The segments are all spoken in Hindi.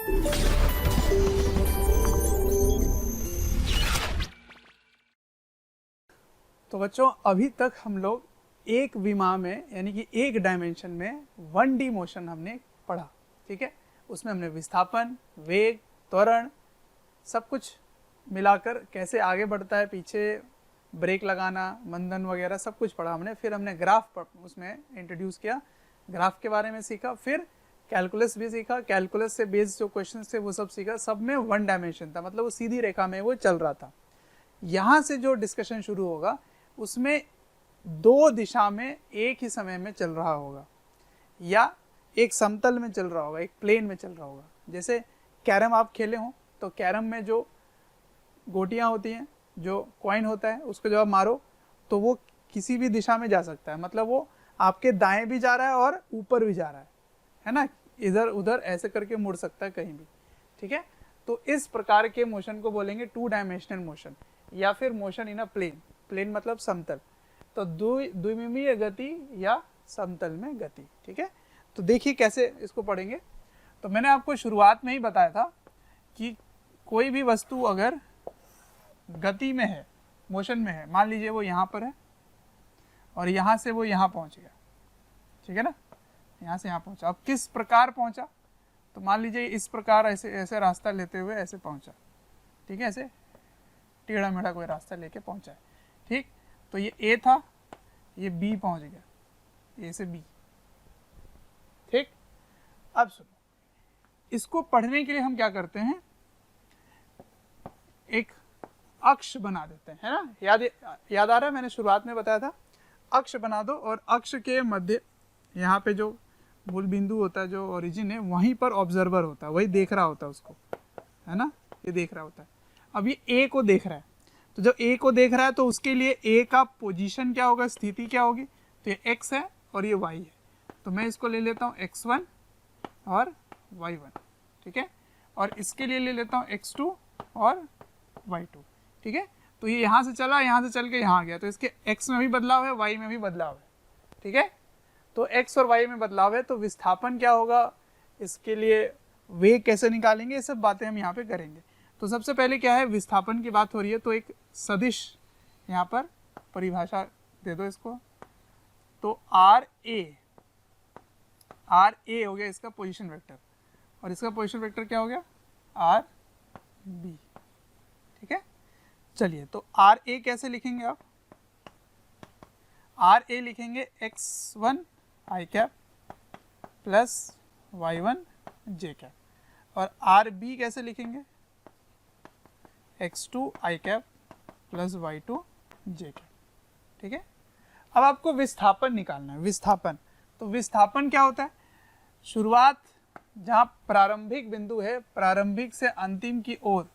तो बच्चों अभी तक हम लोग एक विमा में यानी कि एक डायमेंशन में 1D मोशन हमने पढ़ा, ठीक है। उसमें हमने विस्थापन, वेग, त्वरण सब कुछ मिलाकर कैसे आगे बढ़ता है, पीछे ब्रेक लगाना, मंदन वगैरह सब कुछ पढ़ा हमने। फिर हमने ग्राफ उसमें इंट्रोड्यूस किया, ग्राफ के बारे में सीखा, फिर कैलकुलस भी सीखा, कैलकुलस से बेस्ड जो क्वेश्चन थे वो सब सीखा। सब में 1 डायमेंशन था, मतलब वो सीधी रेखा में वो चल रहा था। यहाँ से जो डिस्कशन शुरू होगा उसमें 2 दिशा में एक ही समय में चल रहा होगा, या एक समतल में चल रहा होगा, एक प्लेन में चल रहा होगा। जैसे कैरम आप खेले हो तो कैरम में जो गोटियां होती हैं, जो कॉइन होता है, उसको जब आप मारो तो वो किसी भी दिशा में जा सकता है, मतलब वो आपके दाएं भी जा रहा है और ऊपर भी जा रहा है ना, इधर उधर ऐसे करके मुड़ सकता है कहीं भी, ठीक है। तो इस प्रकार के मोशन को बोलेंगे 2 डायमेंशनल मोशन, या फिर motion in a plane. Plane मतलब समतल, तो द्विमिमीय गति या समतल में गति, ठीक है। तो देखिए कैसे इसको पढ़ेंगे। तो मैंने आपको शुरुआत में ही बताया था कि कोई भी वस्तु अगर गति में है, मोशन में है, मान लीजिए वो यहाँ पर है और यहाँ से वो यहाँ पहुँच गया, ठीक है ना, यहाँ से यहाँ पहुँचा। अब किस प्रकार पहुँचा, तो मान लीजिए इस प्रकार ऐसे ऐसे रास्ता लेते हुए ऐसे पहुँचा, ठीक है, ऐसे टेढ़ा मेढ़ा कोई रास्ता लेके पहुँचा है, ठीक। तो ये ए था, ये बी पहुँच गया, ए से बी, ठीक। अब सुनो, इसको पढ़ने के लिए हम क्या करते हैं, एक अक्ष बना देते हैं, है ना। याद आ रहा है, मैंने शुरुआत में बताया था अक्ष बना दो, और अक्ष के मध्य यहाँ पे जो मूल बिंदु होता है, जो ओरिजिन है, वहीं पर ऑब्जर्वर होता है, वही देख रहा होता है उसको, है ना, ये देख रहा होता है। अब ये ए को देख रहा है, तो जब ए को देख रहा है तो उसके लिए ए का पोजीशन क्या होगा, स्थिति क्या होगी, तो ये एक्स है और ये वाई है, तो मैं इसको ले लेता हूँ x1 और y1, ठीक है, और इसके लिए ले लेता हूँ x2 और y2, ठीक है। तो ये यहाँ से चला, यहाँ से चल के यहाँ गया, तो इसके x में भी बदलाव है, y में भी बदलाव है, ठीक है। तो x और y में बदलाव है, तो विस्थापन क्या होगा, इसके लिए वेग कैसे निकालेंगे, ये सब बातें हम यहाँ पे करेंगे। तो सबसे पहले क्या है, विस्थापन की बात हो रही है, तो एक सदिश यहाँ पर परिभाषा दे दो इसको। तो आर ए हो गया इसका पोजीशन वेक्टर, और इसका पोजीशन वेक्टर क्या हो गया, आर बी, ठीक है। चलिए, तो आर ए कैसे लिखेंगे आप, आर ए लिखेंगे x1 आई कैप प्लस y1 जे कैप, और आर बी कैसे लिखेंगे, x2 आई कैप प्लस y2 जे कैप, ठीक है। अब आपको विस्थापन निकालना है, विस्थापन। तो विस्थापन क्या होता है, शुरुआत जहाँ प्रारंभिक बिंदु है, प्रारंभिक से अंतिम की ओर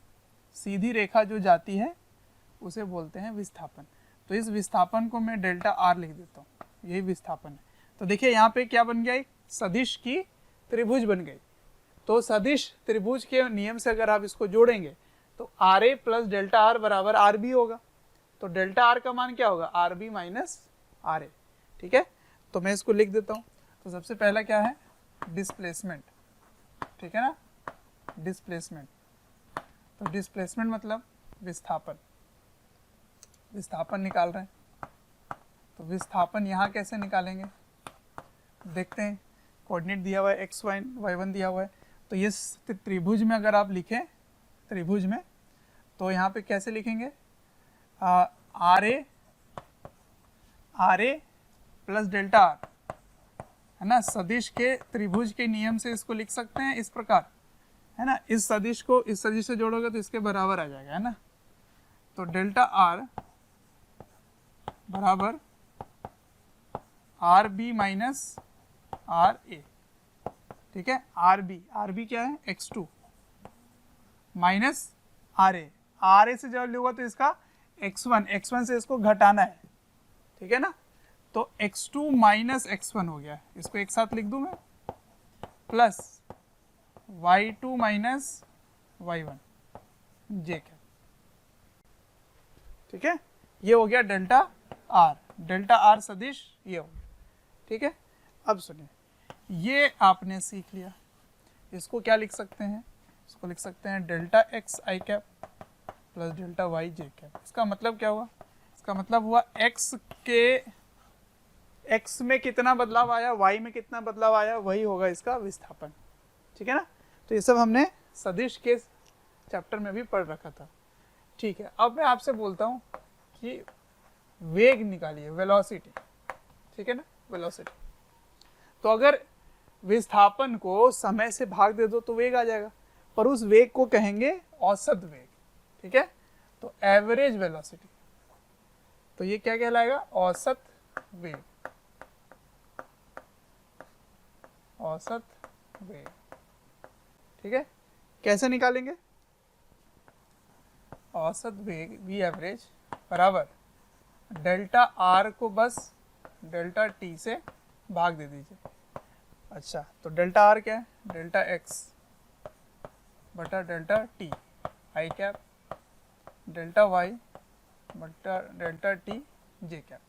सीधी रेखा जो जाती है उसे बोलते हैं विस्थापन। तो इस विस्थापन को मैं डेल्टा आर लिख देता हूँ, यही विस्थापन है। तो देखिए यहाँ पे क्या बन गया, एक सदिश की त्रिभुज बन गई। तो सदिश त्रिभुज के नियम से अगर आप इसको जोड़ेंगे तो r a plus delta r बराबर आर बी होगा। तो डेल्टा आर का मान क्या होगा, r b minus r a, ठीक है। तो मैं इसको लिख देता हूँ। तो सबसे पहला क्या है, डिस्प्लेसमेंट, ठीक है ना, डिस्प्लेसमेंट। तो डिस्प्लेसमेंट मतलब विस्थापन, विस्थापन निकाल रहे हैं। तो विस्थापन यहाँ कैसे निकालेंगे, देखते हैं। कोऑर्डिनेट दिया हुआ है x1 y1 दिया हुआ है। तो ये त्रिभुज में अगर आप लिखें, त्रिभुज में, तो यहाँ पे कैसे लिखेंगे, r a plus delta r, है ना। सदिश के त्रिभुज के नियम से इसको लिख सकते हैं इस प्रकार, है ना। इस सदिश को इस सदिश से जोड़ोगे तो इसके बराबर आ जाएगा, है ना। तो डेल्टा आर बराबर r b minus r a, ठीक है। आर बी क्या है, x2 माइनस आर ए से जब लूँगा तो इसका x1 से इसको घटाना है, ठीक है ना। तो x2 माइनस x1 हो गया, इसको एक साथ लिख दूं मैं, प्लस y2 माइनस y1 जे कैप, ठीक है। ये हो गया डेल्टा आर सदिश, ये हो गया, ठीक है। अब सुनिए, ये आपने सीख लिया, इसको क्या लिख सकते हैं, उसको लिख सकते हैं delta x i cap plus delta Y j cap. इसका मतलब क्या हुआ? इसका मतलब हुआ एक्स में कितना बदलाव आया, वाई में कितना बदलाव आया, वही होगा इसका विस्थापन। ठीक है ना? तो ये सब हमने सदिश के चैप्टर में भी पढ़ रखा था। ठीक है, अब मैं आपसे बोलता हूँ कि वेग निकालिए, वेलोसिटी। ठीक है ना, वेलोसिटी। तो अगर विस्थापन को समय से भाग दे दो तो वेग आ जाएगा, पर उस वेग को कहेंगे औसत वेग। ठीक है, तो एवरेज वेलोसिटी, तो ये क्या कहलाएगा? औसत वेग। औसत वेग। ठीक है, कैसे निकालेंगे? औसत वेग वी एवरेज बराबर डेल्टा आर को बस डेल्टा टी से भाग दे दीजिए। अच्छा, तो डेल्टा आर क्या है? डेल्टा एक्स बटा delta t i cap, delta y बटा डेल्टा टी जे कैप,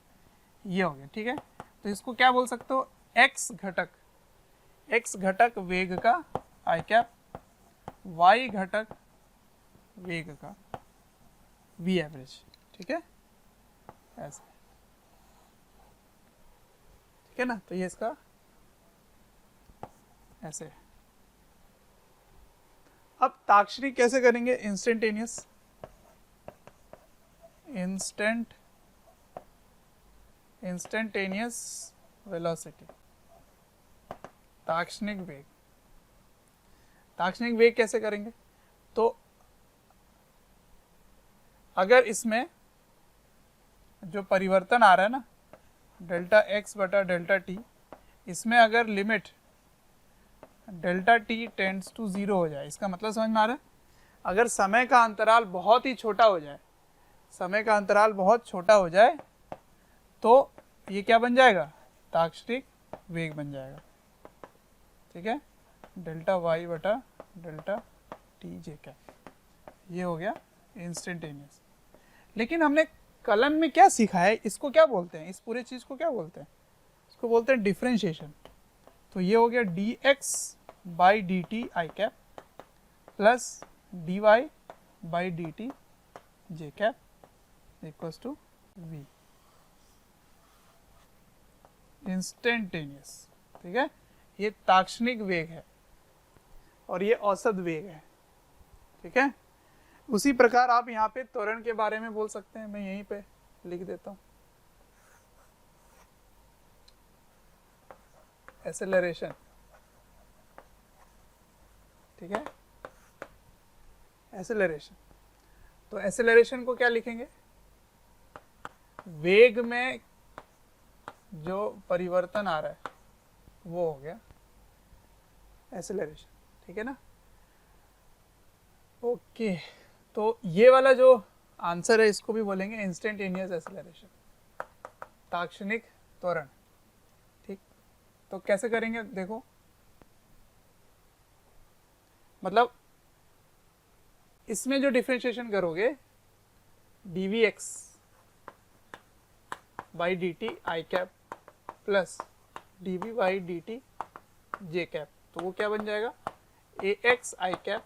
ये हो गया। ठीक है, तो इसको क्या बोल सकते हो? एक्स घटक वेग का आई कैप, वाई घटक वेग का वी एवरेज। ठीक है, ऐसे। ठीक है ना, तो ये इसका ऐसे है। अब ताक्षणिक कैसे करेंगे? इंस्टेंटेनियस वेलोसिटी, ताक्षणिक वेग। ताक्षणिक वेग कैसे करेंगे? तो अगर इसमें जो परिवर्तन आ रहा है ना, डेल्टा एक्स बटा डेल्टा टी, इसमें अगर limit delta t tends to 0 हो जाए, इसका मतलब समझ में आ रहा है? अगर समय का अंतराल बहुत ही छोटा हो जाए, समय का अंतराल बहुत छोटा हो जाए, तो ये क्या बन जाएगा? ताक्षणिक वेग बन जाएगा। ठीक है, डेल्टा वाई बटा डेल्टा टी जे कैप, ये हो गया इंस्टेंटेनियस। लेकिन हमने कलन में क्या सीखा है? इसको क्या बोलते हैं? इस पूरे चीज को क्या बोलते हैं? इसको बोलते हैं डिफरेंशिएशन। तो ये हो गया d x by d t i cap plus d y by d t j cap equals to v, instantaneous. ठीक है, ये ताक्षणिक वेग है और ये औसत वेग है। ठीक है, उसी प्रकार आप यहाँ पे त्वरण के बारे में बोल सकते हैं। मैं यहीं पे लिख देता हूँ, एक्सेलरेशन। ठीक है, एक्सेलरेशन। तो एक्सेलरेशन को क्या लिखेंगे? वेग में जो परिवर्तन आ रहा है वो हो गया एक्सेलरेशन। ठीक है ना? ओके, तो ये वाला जो आंसर है इसको भी बोलेंगे इंस्टेंटेनियस एक्सेलरेशन, ताक्षणिक त्वरण। ठीक, तो कैसे करेंगे? देखो, मतलब इसमें जो डिफरेंशिएशन करोगे d x by d t i cap plus d v by d t j cap, तो वो क्या बन जाएगा? A x i cap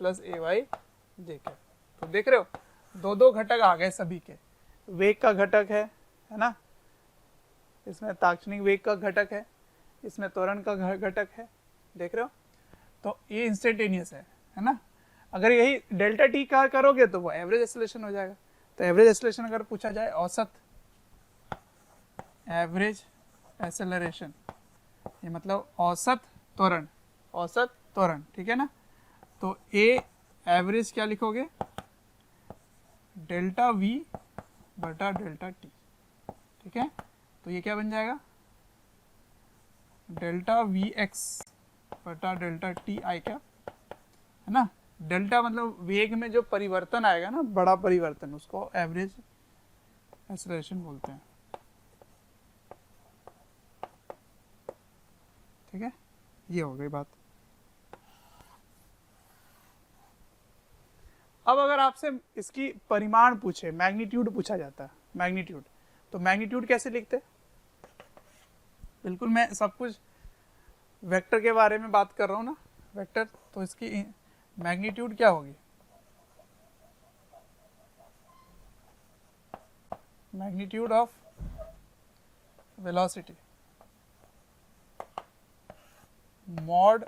plus a y j cap. तो देख रहे हो, दो दो घटक आ गए सभी के। वेग का घटक है ना, इसमें ताक्षणिक वेग का घटक है, इसमें त्वरण का घटक है। देख रहे हो, तो ये इंस्टेंटेनियस है ना? अगर यही डेल्टा टी का करोगे तो वो एवरेज एक्सेलरेशन हो जाएगा। तो एवरेज एक्सेलरेशन अगर पूछा जाए, औसत एवरेज एक्सेलरेशन, ये मतलब औसत त्वरण, औसत त्वरण। ठीक है ना? तो ए एवरेज क्या लिखोगे? डेल्टा वी बटा डेल्टा टी। ठीक है, तो ये क्या बन जाएगा? डेल्टा वी एक्स बटा डेल्टा टी आई कैप, है ना? डेल्टा मतलब वेग में जो परिवर्तन आएगा ना, बड़ा परिवर्तन, उसको एवरेज एक्सेलरेशन बोलते हैं। ठीक है, ये हो गई बात। अब अगर आपसे इसकी परिमाण पूछे, मैग्नीट्यूड पूछा जाता है, मैग्नीट्यूड, तो मैग्नीट्यूड कैसे लिखते? बिल्कुल मैं सब कुछ वेक्टर के बारे में बात कर रहा हूँ ना, वेक्टर, तो इसकी मैग्नीट्यूड क्या होगी, magnitude of velocity mod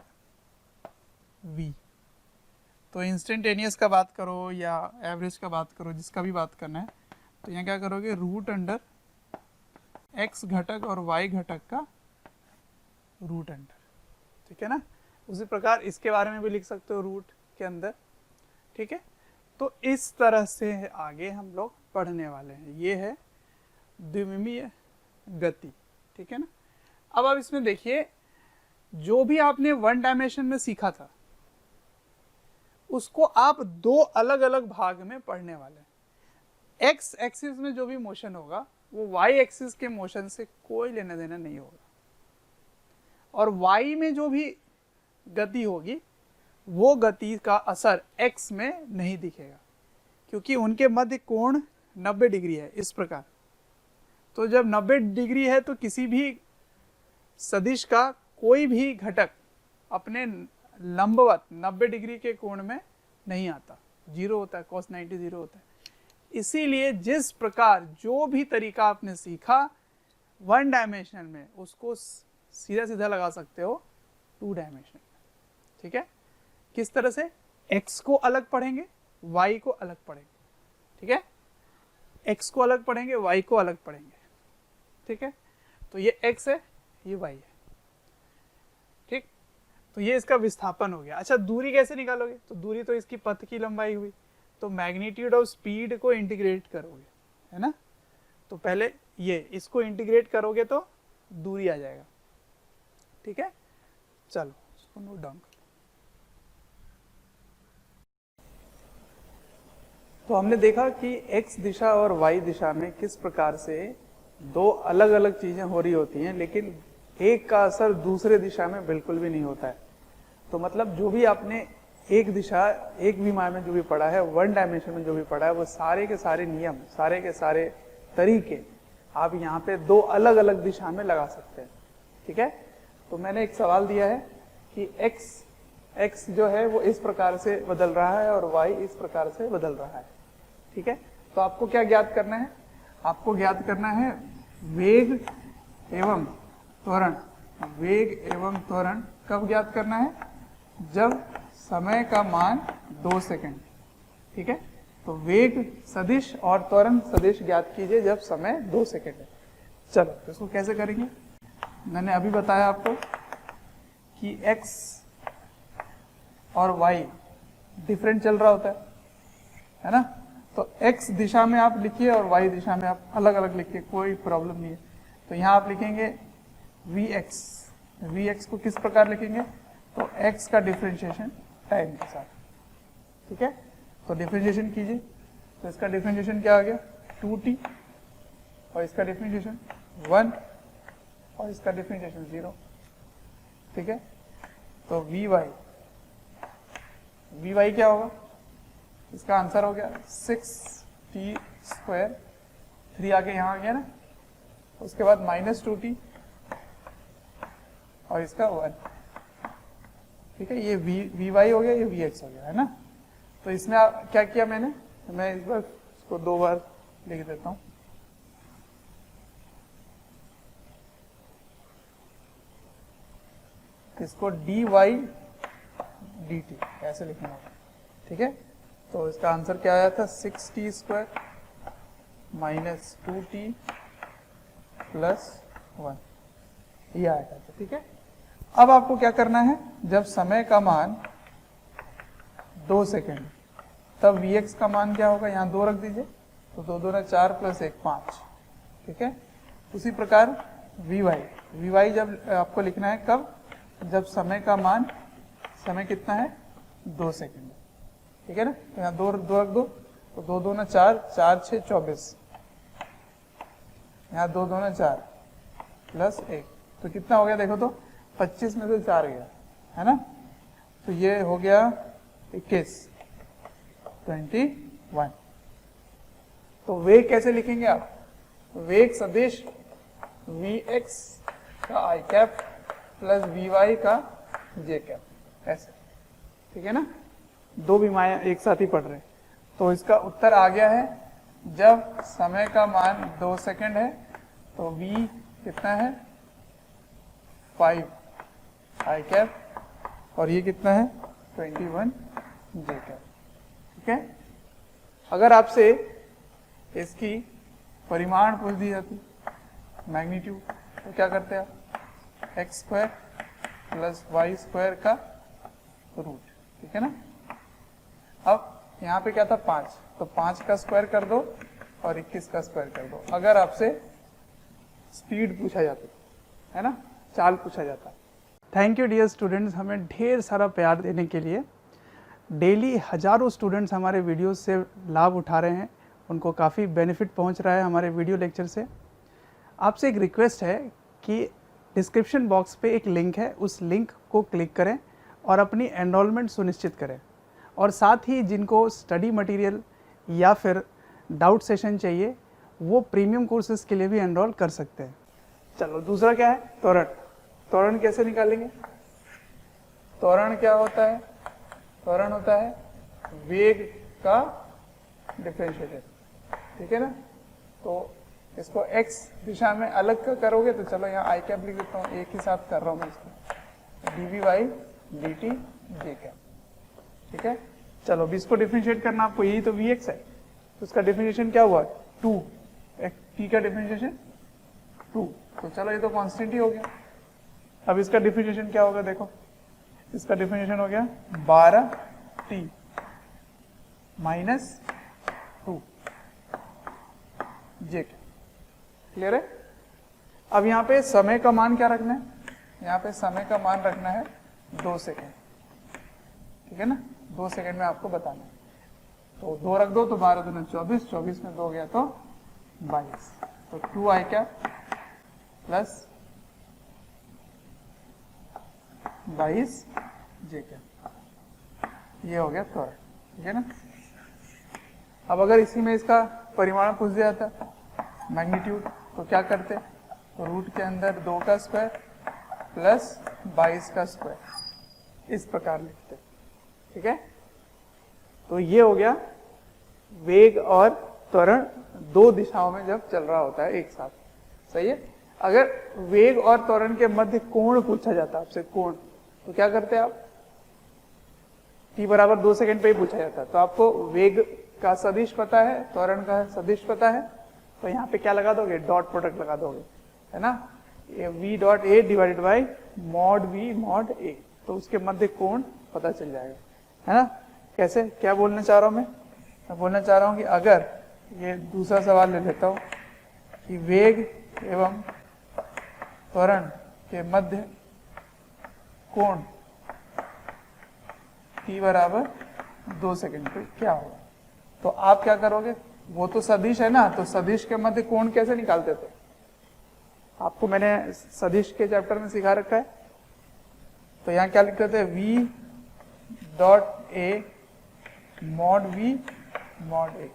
v। तो इंस्टेंटेनियस का बात करो या एवरेज का बात करो, जिसका भी बात करना है, तो यहाँ क्या करोगे, रूट अंडर x घटक और y घटक का रूट अंडर, ठीक है ना। उसी प्रकार इसके बारे में भी लिख सकते हो रूट के अंदर, ठीक है। तो इस तरह से आगे हम लोग पढ़ने वाले हैं। ये है द्विमीय गति, ठीक है ना। अब आप इसमें देखिए, जो भी आपने वन डायमेंशन में सीखा था उसको आप दो अलग अलग भाग में पढ़ने वाले हैं। एक्स एक्सिस में जो भी मोशन होगा वो वाई एक्सिस के मोशन से कोई लेना देना नहीं होगा, और वाई में जो भी गति होगी वो गति का असर एक्स में नहीं दिखेगा, क्योंकि उनके मध्य कोण 90 डिग्री है इस प्रकार। तो जब 90 डिग्री है तो किसी भी सदिश का कोई भी घटक अपने लंबवत 90 डिग्री के कोण में नहीं आता, जीरो होता है, cos 90 जीरो होता है। इसीलिए जिस प्रकार जो भी तरीका आपने सीखा वन डायमेंशन में, उसको सीधा सीधा लगा सकते हो टू डायमेंशन में, ठीक है। किस तरह से, x को अलग पढ़ेंगे, y को अलग पढ़ेंगे, ठीक है। x को अलग पढ़ेंगे, y को अलग पढ़ेंगे, ठीक है। तो ये x है, ये y है, ठीक। तो ये इसका विस्थापन हो गया। अच्छा, दूरी कैसे निकालोगे, तो दूरी तो इसकी पथ की लंबाई हुई, तो मैग्नीट्यूड ऑफ स्पीड को इंटीग्रेट करोगे, है ना। तो पहले ये इसको इंटीग्रेट करोगे तो दूरी आ जाएगा, ठीक है। चलो इसको नोट डाउन। तो हमने देखा कि x दिशा और y दिशा में किस प्रकार से दो अलग अलग चीजें हो रही होती हैं, लेकिन एक का असर दूसरे दिशा में बिल्कुल भी नहीं होता है। तो मतलब जो भी आपने एक दिशा, एक विमान में जो भी पढ़ा है, वन डायमेंशन में जो भी पढ़ा है, वो सारे के सारे नियम, सारे के सारे तरीके आप यहाँ पे दो अलग अलग दिशा में लगा सकते हैं, ठीक है। तो मैंने एक सवाल दिया है कि x जो है वो इस प्रकार से बदल रहा है और y इस प्रकार से बदल रहा है, ठीक है। तो आपको क्या ज्ञात करना है, आपको ज्ञात करना है वेग एवं त्वरण। वेग एवं त्वरण कब ज्ञात करना है, जब समय का मान 2 सेकंड, ठीक है। तो वेग सदिश और त्वरण सदिश ज्ञात कीजिए जब समय 2 सेकंड है। चलो तो इसको कैसे करेंगे, मैंने अभी बताया आपको कि x और y डिफरेंट चल रहा होता है ना। तो x दिशा में आप लिखिए और y दिशा में आप अलग अलग लिखिए, कोई प्रॉब्लम नहीं है। तो यहाँ आप लिखेंगे vx को किस प्रकार लिखेंगे, तो x का डिफरेंशिएशन टाइम के साथ, ठीक है। तो डिफरेंशिएशन कीजिए, तो इसका डिफरेंशिएशन क्या आ गया 2t, और इसका डिफरेंशिएशन 1, और इसका डिफरेंशिएशन 0, ठीक है। तो vy क्या होगा, इसका आंसर हो गया 6t², 3 आके यहाँ आ गया ना, उसके बाद -2t और इसका 1, ठीक है। ये vy हो गया, ये vx हो गया, है ना। तो इसमें क्या किया मैंने, मैं इस बार इसको 2 बार लिख देता हूँ। इसको dy dt ऐसे लिखना होगा, ठीक है। तो इसका आंसर क्या आया था 6t² -2t + 1, ये आया था, ठीक है। अब आपको क्या करना है, जब समय का मान 2 सेकेंड, तब vx का मान क्या होगा, यहाँ 2 रख दीजिए, तो 2 दूना 4 + 1 5, ठीक है। उसी प्रकार vy जब आपको लिखना है कब, जब समय का मान, समय कितना है 2 सेकेंड, ठीक है ना। तो यहाँ 2 रख दो, तो 2 दूना 4, 4 6 24, यहाँ 2 दूना 4 + 1, तो कितना हो गया देखो, तो 25 में से 4 गया, है ना। तो ये हो गया 21 तो वेग कैसे लिखेंगे आप, वेग सदिश vx का i कैप + vy का j कैप, ऐसे, ठीक है ना। दो विमाएं एक साथ ही पढ़ रहे हैं। तो इसका उत्तर आ गया है, जब समय का मान 2 सेकंड है तो v कितना है 5 आई कैप, और ये कितना है 21 जे कैप। ठीक है, अगर आपसे इसकी परिमाण पूछ दी जाती, मैग्नीट्यूड, तो क्या करते हैं आप, x square plus y square का रूट। ठीक है ना। अब यहाँ पे क्या था 5, तो 5 का स्क्वायर कर दो और 21 का स्क्वायर कर दो। अगर आपसे स्पीड पूछा जाता है ना, चाल पूछा जाता। थैंक यू डियर स्टूडेंट्स, हमें ढेर सारा प्यार देने के लिए। डेली हजारों स्टूडेंट्स हमारे वीडियो से लाभ उठा रहे हैं, उनको काफ़ी बेनिफिट पहुंच रहा है हमारे वीडियो लेक्चर से। आपसे एक रिक्वेस्ट है कि डिस्क्रिप्शन बॉक्स पे एक लिंक है, उस लिंक को क्लिक करें और अपनी एनरोलमेंट सुनिश्चित करें। और साथ ही जिनको स्टडी मटेरियल या फिर डाउट सेशन चाहिए, वो प्रीमियम कोर्सेज के लिए भी एनरोल कर सकते हैं। चलो दूसरा क्या है, त्वरण। त्वरण कैसे निकालेंगे? त्वरण क्या होता है? त्वरण होता है वेग का डिफरेंशिएटर। ठीक है ना। तो इसको x दिशा में अलग करोगे तो चलो यहाँ आई कैप लिख देता हूँ, एक ही साथ कर रहा हूँ मैं इसको, dv by dt J cap. ठीक है, चलो अब इसको डिफरेंशिएट करना आपको, यही तो vx है, तो उसका डिफरेंशिएशन क्या हुआ 2, t का डिफरेंशिएशन 2, तो चलो ये तो कांस्टेंट ही हो गया। अब इसका डिफरेंशिएशन क्या होगा, देखो इसका डिफरेंशिएशन हो गया 12t माइनस 2 जे कैप। क्लियर है। अब यहाँ पे समय का मान क्या रखना है, यहाँ पे समय का मान रखना है 2 सेकेंड। ठीक है ना, 2 सेकेंड में आपको बताना है। तो 2 रख दो तो 12 दूना 24, 24 में 2 गया तो 22, तो 2 आई कैप प्लस 22 जे कैप, ये हो गया त्वरण। ठीक है ना। अब अगर इसी में इसका परिमाण पूछ दिया जाता, मैग्नीट्यूड, तो क्या करते, तो रूट के अंदर 2 का स्क्वायर प्लस 22 का स्क्वायर, इस प्रकार लिखते। ठीक है, तो ये हो गया वेग और त्वरण दो दिशाओं में जब चल रहा होता है एक साथ। सही है। अगर वेग और त्वरण के मध्य कोण पूछा जाता है आपसे, कोण, तो क्या करते हैं आप, t बराबर 2 सेकंड पे ही पूछा जाता है, तो आपको वेग का सदिश पता है, त्वरण का सदिश पता है, तो यहाँ पे क्या लगा दोगे, डॉट प्रोडक्ट लगा दोगे, है ना, v dot a divided by mod v mod a, तो उसके मध्य कोण पता चल जाएगा, है ना। कैसे, क्या बोलना चाह रहा हूं मैं बोलना चाह रहा हूं कि अगर ये दूसरा सवाल ले लेता हूं कि वेग एवं त्वरण के मध्य कोण t बराबर 2 सेकंड पे क्या होगा, तो आप क्या करोगे, वो तो सदिश है ना, तो सदिश के मध्य कोण कैसे निकालते थे, आपको मैंने सदिश के चैप्टर में सिखा रखा है। तो यहाँ क्या लिखते थे, v dot a mod v mod a,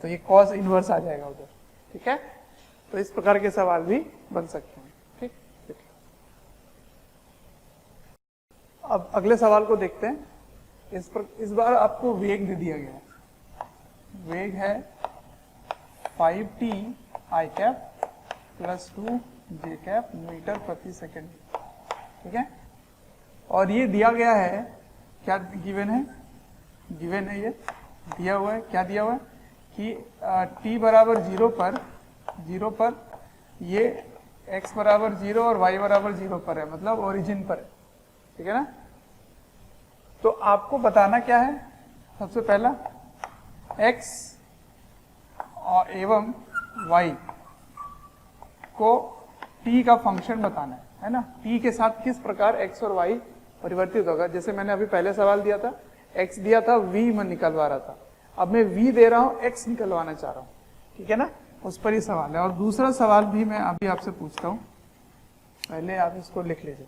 तो ये कॉस इनवर्स आ जाएगा उधर। ठीक है, तो इस प्रकार के सवाल भी बन सकते हैं। ठीक, अब अगले सवाल को देखते हैं। इस बार आपको वेग दे दिया गया है, वेग है 5t आई कैप प्लस 2 जे कैप मीटर प्रति सेकंड। ठीक है, और ये दिया गया है, क्या गिवन है, गिवन है, ये दिया हुआ है, क्या दिया हुआ है कि t बराबर 0 पर ये x बराबर 0 और y बराबर 0 पर है, मतलब ओरिजिन पर है। ठीक है ना। तो आपको बताना क्या है, सबसे पहला x और एवं y को t का फंक्शन बताना है ना, t के साथ किस प्रकार x और y परिवर्तित होगा। जैसे मैंने अभी पहले सवाल दिया था, x दिया था, v में निकलवा रहा था, अब मैं v दे रहा हूं, x निकलवाना चाह रहा हूं। ठीक है ना, उस पर ही सवाल है। और दूसरा सवाल भी मैं अभी आपसे पूछता हूं, पहले आप इसको लिख लीजिए।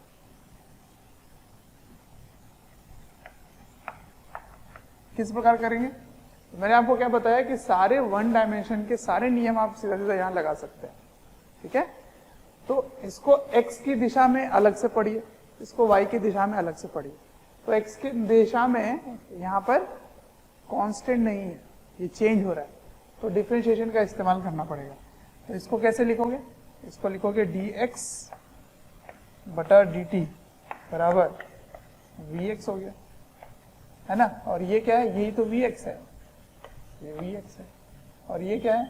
किस प्रकार करेंगे, मैंने आपको क्या बताया कि सारे 1 डायमेंशन के सारे नियम आप सीधा सीधा यहां लगा सकते हैं। ठीक है, तो इसको x की दिशा में अलग से पढ़िए, इसको y की दिशा में अलग से पढ़िए। तो x की दिशा में यहाँ पर कांस्टेंट नहीं है, ये चेंज हो रहा है, तो डिफरेंशिएशन का इस्तेमाल करना पड़ेगा। तो इसको कैसे लिखोगे? इसको लिखोगे dx बटा dt बराबर vx हो गया, है ना। और ये क्या है? यही तो vx है, ये vx है, और ये क्या है?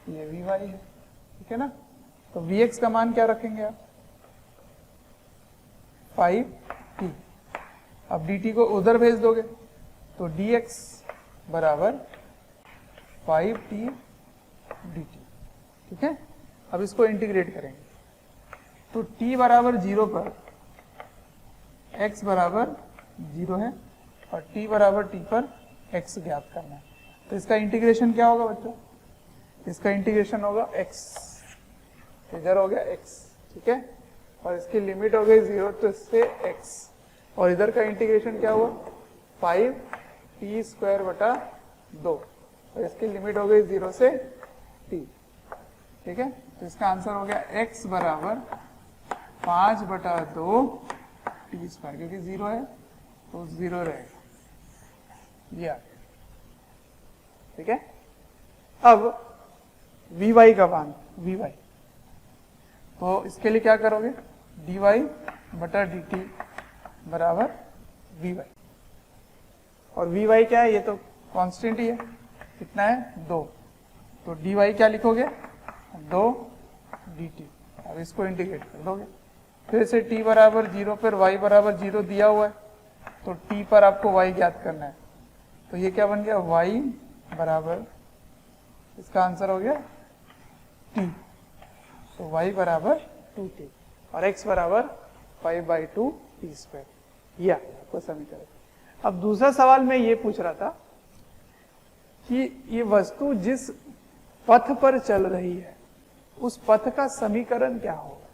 ये vy है, ठीक है ना। तो vx का मान क्या रखेंगे आप? 5t। अब dt को उधर भेज दोगे तो dx बराबर 5t dt, ठीक है। अब इसको इंटीग्रेट करेंगे तो t बराबर 0 पर x बराबर 0 है और t बराबर t पर x ज्ञात करना है। तो इसका इंटीग्रेशन क्या होगा बच्चों? इसका इंटीग्रेशन होगा x, इधर हो गया x, ठीक है, और इसकी लिमिट हो गई 0 से x, और इधर का इंटीग्रेशन क्या हुआ? 5t स्क्वायर बटा 2, और इसकी लिमिट हो गई 0 से t, ठीक है। तो इसका आंसर हो गया x बराबर 5 बटा 2 टी स्क्वायर, क्योंकि 0 है तो 0 रहेगा, ये आ गया, ठीक है। अब vy का मान vy, तो इसके लिए क्या करोगे? dy बटा dt बराबर vy, और vy क्या है? ये तो कांस्टेंट ही है, कितना है? 2, तो dy क्या लिखोगे? 2 dt। अब इसको इंटीग्रेट कर दोगे, फिर से t बराबर 0 पर y बराबर 0 दिया हुआ है, तो t पर आपको y ज्ञात करना है, तो ये क्या बन गया? y बराबर, इसका आंसर हो गया t, तो y बराबर 2t और x बराबर 5/2 t स्क्वायर, ये आपको समीकरण। अब दूसरा सवाल मैं ये पूछ रहा था कि ये वस्तु जिस पथ पर चल रही है उस पथ का समीकरण क्या होगा,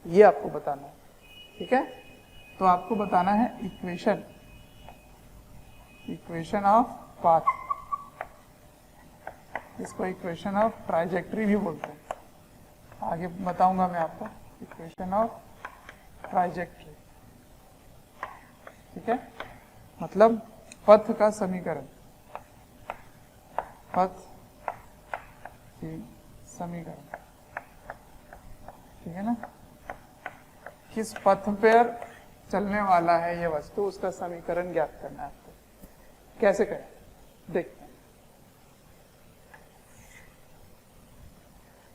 ये आपको बताना है, ठीक है। तो आपको बताना है इक्वेशन ऑफ पाथ, इसको इक्वेशन ऑफ ट्राइजेक्टरी भी बोलते हैं, आगे बताऊंगा मैं आपको। इक्वेशन ऑफ ट्राइजेक्टरी, ठीक है, मतलब पथ का समीकरण, पथ की समीकरण, ठीक है ना। किस पथ पर चलने वाला है ये वस्तु, उसका समीकरण ज्ञात करना है आपको। कैसे करें देखते हैं।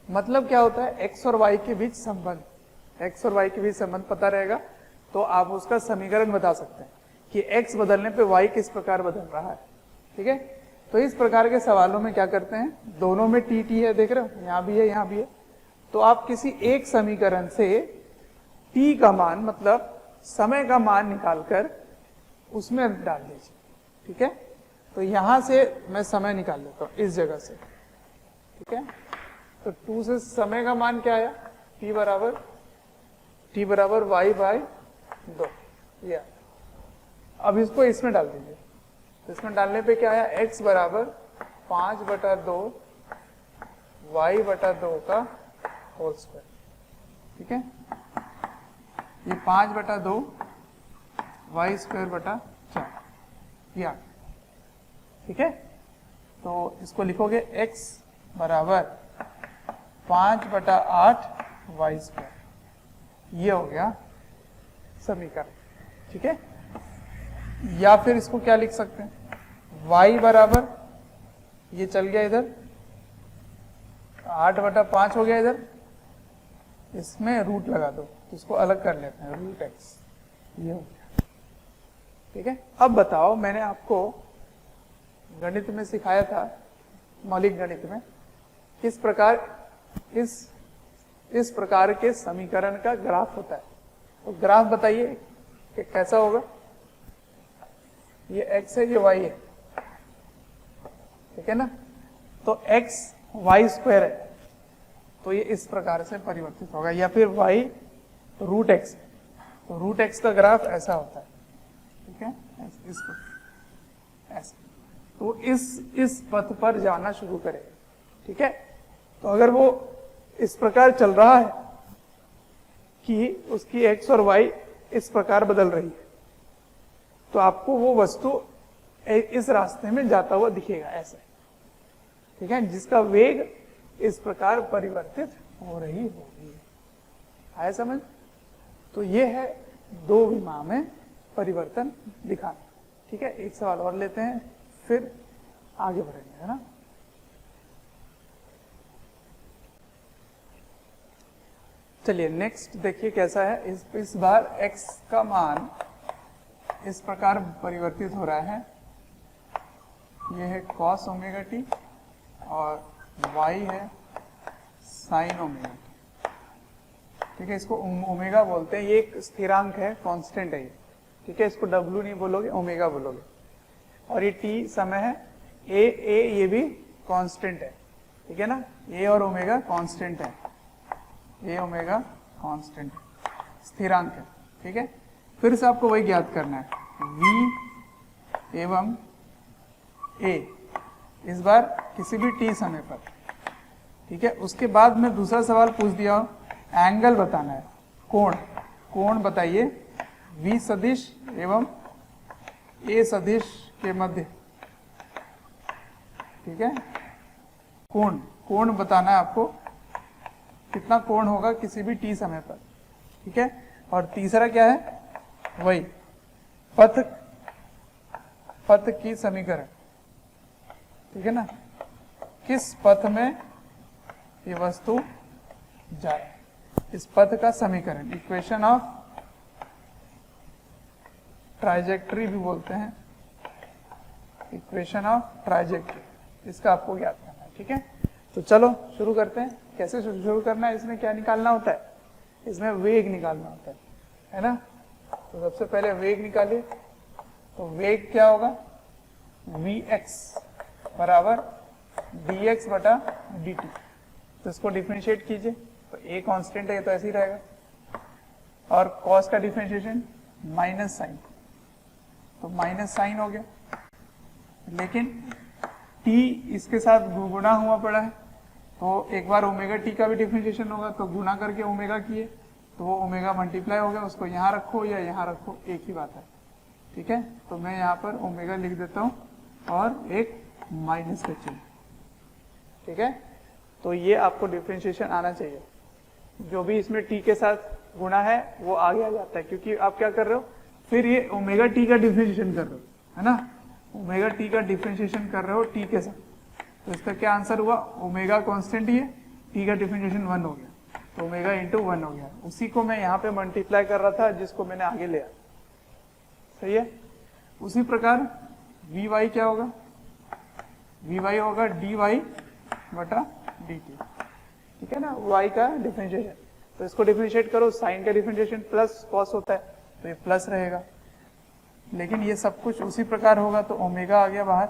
मतलब क्या होता है? x और y के बीच संबंध, x और y के बीच संबंध पता रहेगा तो आप उसका समीकरण बता सकते हैं कि x बदलने पे y किस प्रकार बदल रहा है, ठीक है। तो इस प्रकार के सवालों में क्या करते हैं, दोनों में टी टी है, देख रहे हो, यहाँ भी है यहाँ भी है, तो आप किसी एक समीकरण से t का मान, मतलब समय का मान निकालकर उसमें डाल दीजिए, ठीक है। तो यहां से मैं समय निकाल लेता हूं इस जगह से, ठीक है। तो 2 से समय का मान क्या आया? t बराबर y/2, ये। अब इसको इसमें डाल दीजिए, तो इसमें डालने पे क्या आया? x बराबर 5/2 y/2 का होल स्क्वायर, ठीक है। ये 5/2 y²/4, ये, ठीक है। तो इसको लिखोगे x बराबर 5/8 y², ये हो गया समीकरण, ठीक है। या फिर इसको क्या लिख सकते हैं? y बराबर, ये चल गया इधर, 8/5 हो गया इधर, इसमें रूट लगा दो, तो इसको अलग कर लेते हैं, √x, ये हो गया, ठीक है। अब बताओ, मैंने आपको गणित में सिखाया था, मौलिक गणित में, किस प्रकार इस प्रकार के समीकरण का ग्राफ होता है। तो ग्राफ बताइए कि कैसा होगा। ये x है, ये y है, ठीक है ना। तो x y² है, तो ये इस प्रकार से परिवर्तित होगा, या फिर y √x, तो √x का ग्राफ ऐसा होता है, ठीक है, इसको ऐसे। तो इस पथ पर जाना शुरू करेगा, ठीक है। तो अगर वो इस प्रकार चल रहा है कि उसकी x और y इस प्रकार बदल रही है, तो आपको वो वस्तु इस रास्ते में जाता हुआ दिखेगा ऐसे, ठीक है, जिसका वेग इस प्रकार परिवर्तित हो रही होगी। आया समझ? तो ये है दो विमा में परिवर्तन दिखाना, ठीक है। एक सवाल और लेते हैं फिर आगे बढ़ेंगे, है ना। चलिए नेक्स्ट देखिए कैसा है। इस बार x का मान इस प्रकार परिवर्तित हो रहा है, ये है cos ओमेगा टी और y है sin ओमेगा टी, ठीक है। इसको ओमेगा बोलते हैं, ये एक स्थिरांक है, कांस्टेंट है ये, ठीक है। इसको w नहीं बोलोगे, ओमेगा बोलोगे। और ये t समय है, a ये भी कांस्टेंट है, ठीक है ना। a और ओमेगा कांस्टेंट है, ए ओमेगा कांस्टेंट स्थिरांक है, ठीक है। फिर से आपको वही ज्ञात करना है, v एवं a इस बार किसी भी t समय पर, ठीक है। उसके बाद में दूसरा सवाल पूछ दिया, एंगल बताना है, कोण बताइए v सदिश एवं a सदिश के मध्य, ठीक है। कोण बताना है आपको, कितना कोण होगा किसी भी t समय पर, ठीक है। और तीसरा क्या है, वही पथ की समीकरण, ठीक है ना, किस पथ में ये वस्तु जाए, इस पथ का समीकरण, इक्वेशन ऑफ ट्राइजेक्टरी भी बोलते हैं, इक्वेशन ऑफ ट्राइजेक्टरी, इसका आपको ज्ञात करना है, ठीक है। तो चलो शुरू करते हैं। कैसे शुरू करना है, इसमें क्या निकालना होता है, इसमें वेग निकालना होता है ना। तो सबसे पहले वेग निकालिए, तो वेग क्या होगा, vx बराबर dx बटा dt। तो इसको डिफरेंशिएट कीजिए, तो a कांस्टेंट है, तो ऐसे ही रहेगा। और cos का डिफरेंशिएशन माइनस साइन, तो माइनस साइन हो गया, लेकिन t इसके साथ गुणा हुआ पड़ा है, तो एक बार ओमेगा टी का भी डिफरेंशिएशन होगा, तो गुना करके ओमेगा किए तो वो ओमेगा मल्टीप्लाई हो गया, उसको यहाँ रखो या यहाँ रखो एक ही बात है, ठीक है। तो मैं यहाँ पर ओमेगा लिख देता हूँ और एक माइनस का चिन्ह, ठीक है। तो ये आपको डिफरेंशिएशन आना चाहिए, जो भी इसमें टी के साथ गुणा है वो आगे आ जाता है, क्योंकि आप क्या कर रहे हो, फिर ये ओमेगा टी का डिफरेंशिएशन कर रहे हो, है ना। ओमेगा टी का डिफरेंशिएशन कर रहे हो टी के साथ, तो इसका क्या आंसर हुआ, ओमेगा कांस्टेंट ही है, टी का डिफरेंशिएशन 1 हो गया, तो ओमेगा इंटू 1 हो गया। उसी को मैं यहाँ पे मल्टीप्लाई कर रहा था, जिसको मैंने आगे लिया, सही है। उसी प्रकार वी वाई क्या होगा, वी वाई होगा डी वाई बटा डी टी, ठीक है ना, वाई का डिफरेंशिएशन। तो इसको डिफरेंशिएट करो, साइन का डिफरेंशिएशन प्लस कॉस होता है, तो ये प्लस रहेगा। लेकिन ये सब कुछ उसी प्रकार होगा, तो ओमेगा आ गया बाहर,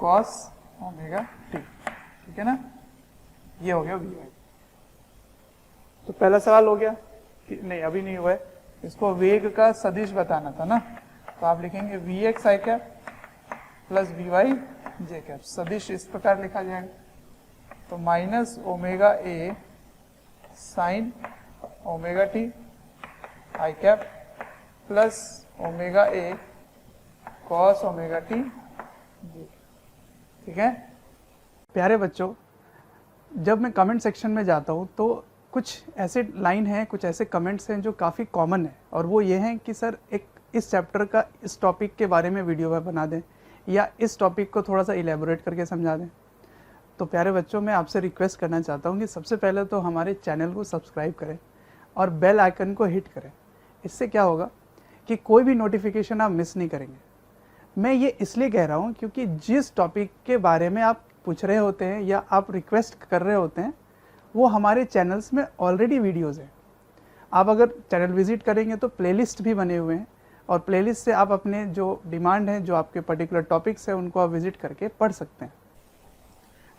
कॉस ओमेगा टी, ठीक है ना। ये हो गया वी वाई। तो पहला सवाल हो गया कि नहीं, अभी नहीं हुआ है, इसको वेग का सदिश बताना था ना, तो आप लिखेंगे v x i cap plus v y j cap. सदिश इस प्रकार लिखा जाएगा, तो minus omega a sine omega t i cap plus omega a cos omega t, ठीक है। प्यारे बच्चों, जब मैं कमेंट सेक्शन में जाता हूँ तो कुछ ऐसे लाइन हैं, कुछ ऐसे कमेंट्स हैं जो काफ़ी कॉमन है, और वो ये हैं कि सर एक इस चैप्टर का इस टॉपिक के बारे में वीडियो बना दें, या इस टॉपिक को थोड़ा सा इलेबोरेट करके समझा दें। तो प्यारे बच्चों, मैं आपसे रिक्वेस्ट करना चाहता हूँ कि सबसे पहले तो हमारे चैनल को सब्सक्राइब करें और बेल आइकन को हिट करें। इससे क्या होगा कि कोई भी नोटिफिकेशन आप मिस नहीं करेंगे। मैं ये इसलिए कह रहा हूँ क्योंकि जिस टॉपिक के बारे में आप पूछ रहे होते हैं या आप रिक्वेस्ट कर रहे होते हैं, वो हमारे चैनल्स में ऑलरेडी वीडियोस हैं। आप अगर चैनल विजिट करेंगे तो प्लेलिस्ट भी बने हुए हैं, और प्लेलिस्ट से आप अपने जो डिमांड है, जो आपके पर्टिकुलर टॉपिक्स है, उनको आप विजिट करके पढ़ सकते हैं।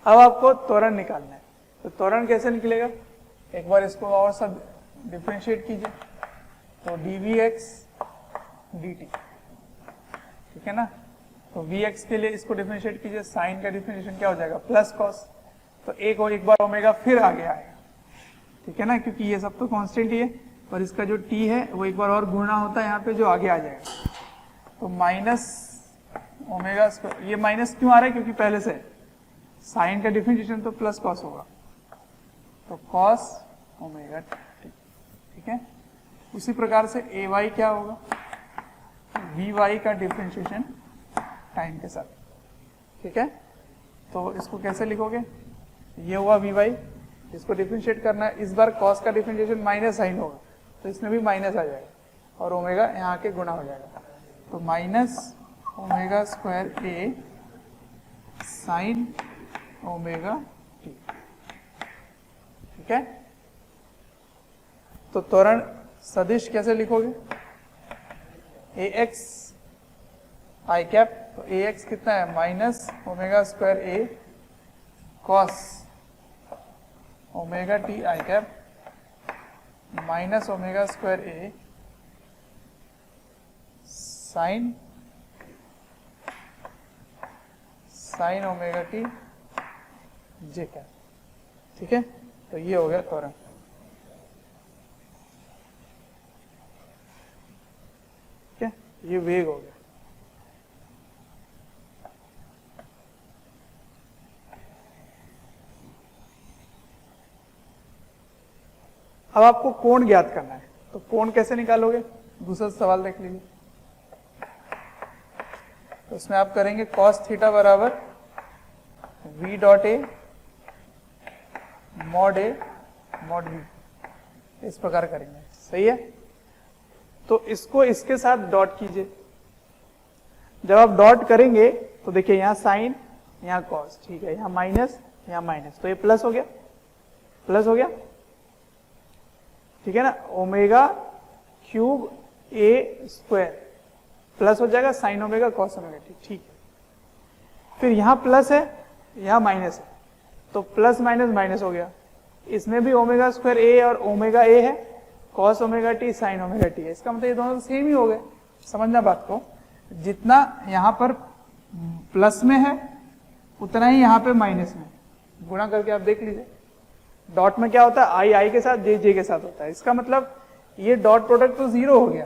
अब आपको त्वरण निकालना है, तो त्वरण कैसे निकलेगा, एक बार इसको और सब डिफरेंशिएट कीजिए, तो dvx dt, ठीक है ना। तो vx के लिए इसको डिफरेंशिएट कीजिए, साइन का डिफरेंशिएशन क्या हो जाएगा, प्लस कॉस, तो एक बार ओमेगा फिर आगे आएगा, ठीक है ना, क्योंकि ये सब तो कांस्टेंट ही है, और इसका जो t है वो एक बार और गुणा होता है यहाँ पे, जो आगे आ जाएगा। तो माइनस ओमेगा स्क्वायर, ये माइनस क्यों आ रहा है क्योंकि पहले से साइन का डिफरेंशिएशन तो प्लस कॉस होगा, तो कॉस ओमेगा टी, ठीक है। उसी प्रकार से ए वाई क्या होगा, वी वाई का डिफरेंशिएशन टाइम के साथ, ठीक है। तो इसको कैसे लिखोगे, ये हुआ वी वाई, इसको डिफरेंशिएट करना है, इस बार कॉस का डिफरेंशिएशन माइनस साइन होगा तो इसमें भी माइनस आ जाएगा और ओमेगा यहाँ के गुणा हो जाएगा, तो minus omega square a sine omega t, ठीक है। तो त्वरण सदिश कैसे लिखोगे, ए एक्स आई कैप, तो ए एक्स कितना है minus omega square a cos omega t i cap minus omega square a sine sine omega t j cap, ठीक है। तो ये हो गया त्वरण, ठीक है, ये वेग हो गया। अब आपको कोण ज्ञात करना है, तो कोण कैसे निकालोगे, दूसरा सवाल देख लीजिए। तो उसमें आप करेंगे cos थीटा बराबर v dot A mod v, इस प्रकार करेंगे, सही है। तो इसको इसके साथ डॉट कीजिए, जब आप डॉट करेंगे तो देखिए यहाँ साइन यहाँ कॉस, ठीक है, यहाँ माइनस यहाँ माइनस, तो ये प्लस हो गया, प्लस हो गया, ठीक है ना। ओमेगा क्यूब ए स्क्वायर प्लस हो जाएगा sine omega cos omega t, ठीक है। फिर यहाँ प्लस है यहाँ माइनस है, तो प्लस माइनस माइनस हो गया, इसमें भी ओमेगा स्क्वायर ए और ओमेगा ए है, cos omega T sign omega T है, इसका मतलब ये दोनों सेम ही हो गए। समझना बात को, जितना यहाँ पर प्लस में है उतना ही यहाँ पे माइनस में, गुणा करके आप देख लीजिए। डॉट में क्या होता है, आई आई के साथ जे जे के साथ होता है, इसका मतलब ये डॉट प्रोडक्ट तो जीरो हो गया,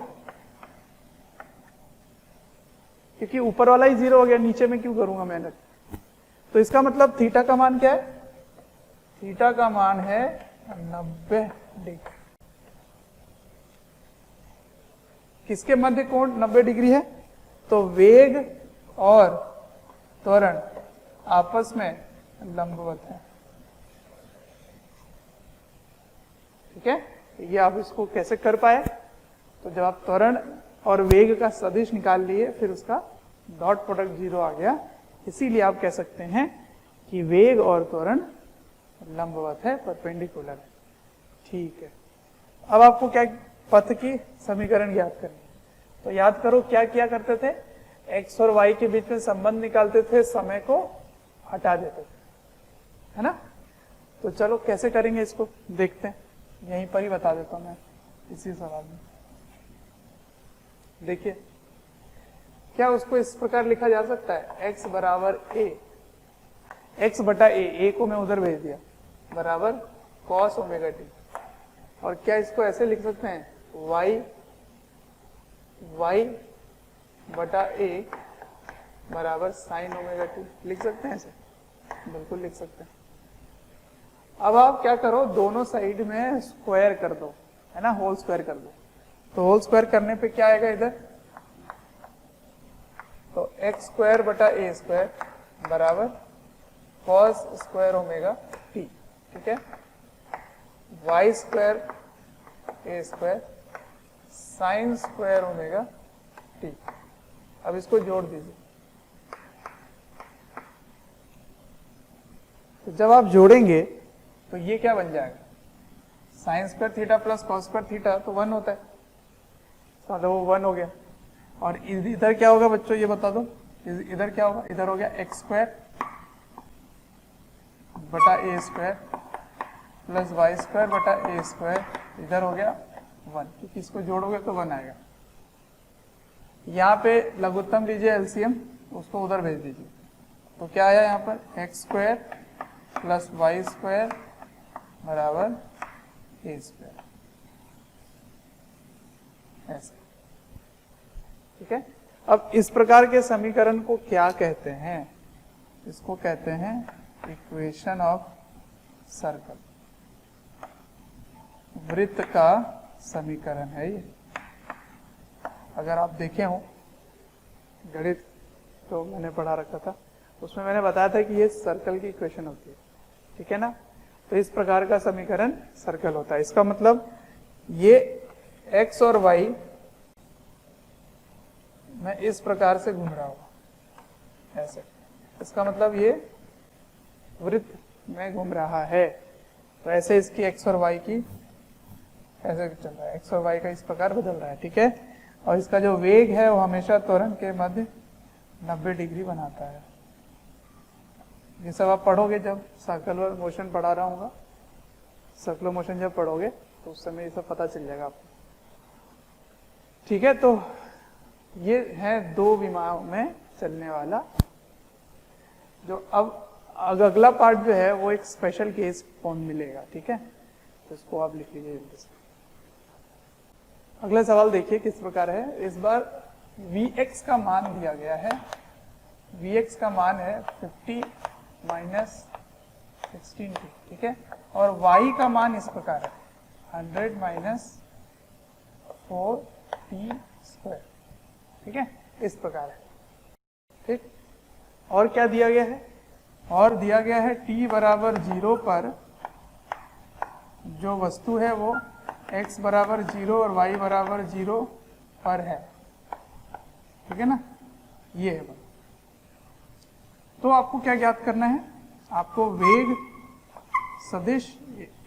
क्योंकि ऊपर वाला ही जीरो हो गया, नीचे में क्यों करूंगा मेहनत। तो इसका मतलब थीटा का मान क्या है, थीटा का मान है 90 डिग्री। किसके मध्य कोण 90 डिग्री है, तो वेग और त्वरण आपस में लंबवत है, ठीक है। ये आप इसको कैसे कर पाए, तो जब आप त्वरण और वेग का सदिश निकाल लिए फिर उसका डॉट प्रोडक्ट जीरो आ गया, इसीलिए आप कह सकते हैं कि वेग और त्वरण लंबवत है, परपेंडिकुलर है, ठीक है। अब आपको क्या पथ की समीकरण ज्ञात करनी है, तो याद करो क्या किया करते थे, x और y के बीच में संबंध निकालते थे, समय को हटा देते थे, है ना। तो चलो कैसे करेंगे इसको देखते हैं, यहीं पर ही बता देता हूं मैं इसी सवाल में। देखिए क्या उसको इस प्रकार लिखा जा सकता है, x बराबर a, x बटा a को मैं उधर भेज दिया, बराबर cos ओमेगा टी, और क्या इसको ऐसे लिख सकते हैं, y बटा a बराबर साइन ओमेगा टी, लिख सकते हैं ऐसे, बिल्कुल लिख सकते हैं। अब आप क्या करो, दोनों साइड में स्क्वायर कर दो, है ना, होल स्क्वायर कर दो। तो होल स्क्वायर करने पे क्या आएगा इधर, तो एक्स स्क्वायर बटा ए स्क्वायर बराबर कॉस स्क्वायर ओमेगा टी, ठीक है, y square a square sine square omega t. अब इसको जोड़ दीजिए, तो जब आप जोड़ेंगे तो ये क्या बन जाएगा, sine square theta plus cos square theta, तो 1 होता है, तो वो 1 हो गया। और इधर क्या होगा बच्चों, ये बता दो, इधर क्या होगा, इधर हो गया एक्स स्क्वायर बटा a square plus y square बटा ए स्क्वायर, इधर हो गया 1, क्योंकि इसको जोड़ोगे तो 1 आएगा। यहाँ पे लघुत्तम लीजिए एलसीएम, उसको उधर भेज दीजिए, तो क्या आया यहाँ पर, x square plus y square बराबर ए स्क्वायर, ऐसे, ठीक है। अब इस प्रकार के समीकरण को क्या कहते हैं? इसको कहते हैं इक्वेशन ऑफ सर्कल, वृत्त का समीकरण है ये। अगर आप देखे हो गणित तो मैंने पढ़ा रखा था, उसमें मैंने बताया था कि ये सर्कल की इक्वेशन होती है, ठीक है ना। तो इस प्रकार का समीकरण सर्कल होता है। इसका मतलब ये x और y मैं इस प्रकार से घूम रहा हूं ऐसे, इसका मतलब ये वृत्त में घूम रहा है। तो ऐसे इसकी x और y की ऐसे चल रहा है, x और y का इस प्रकार बदल रहा है, ठीक है। और इसका जो वेग है वो हमेशा त्वरण के मध्य 90 डिग्री बनाता है। ये सब आप पढ़ोगे जब सर्कुलर मोशन पढ़ा रहा हूँ, सर्कुलर मोशन जब पढ़ोगे तो उस समय ये सब पता चल जाएगा आपको, ठीक है। तो ये है दो विमाओं में चलने वाला। जो अब अगला पार्ट जो है वो एक स्पेशल केस फॉर्म मिलेगा, ठीक है। तो इसको आप लिख लीजिए जल्दी से। अगला सवाल देखिए किस प्रकार है। इस बार Vx का मान दिया गया है। Vx का मान है 50 माइनस 16t, ठीक है। और y का मान इस प्रकार है 100 माइनस 4t स्क्वायर, ठीक है। इस प्रकार है, ठीक। और क्या दिया गया है? और दिया गया है t बराबर 0 पर जो वस्तु है वो x बराबर 0 और y बराबर 0 पर है, ठीक है ना। ये है। तो आपको क्या ज्ञात करना है? आपको वेग सदिश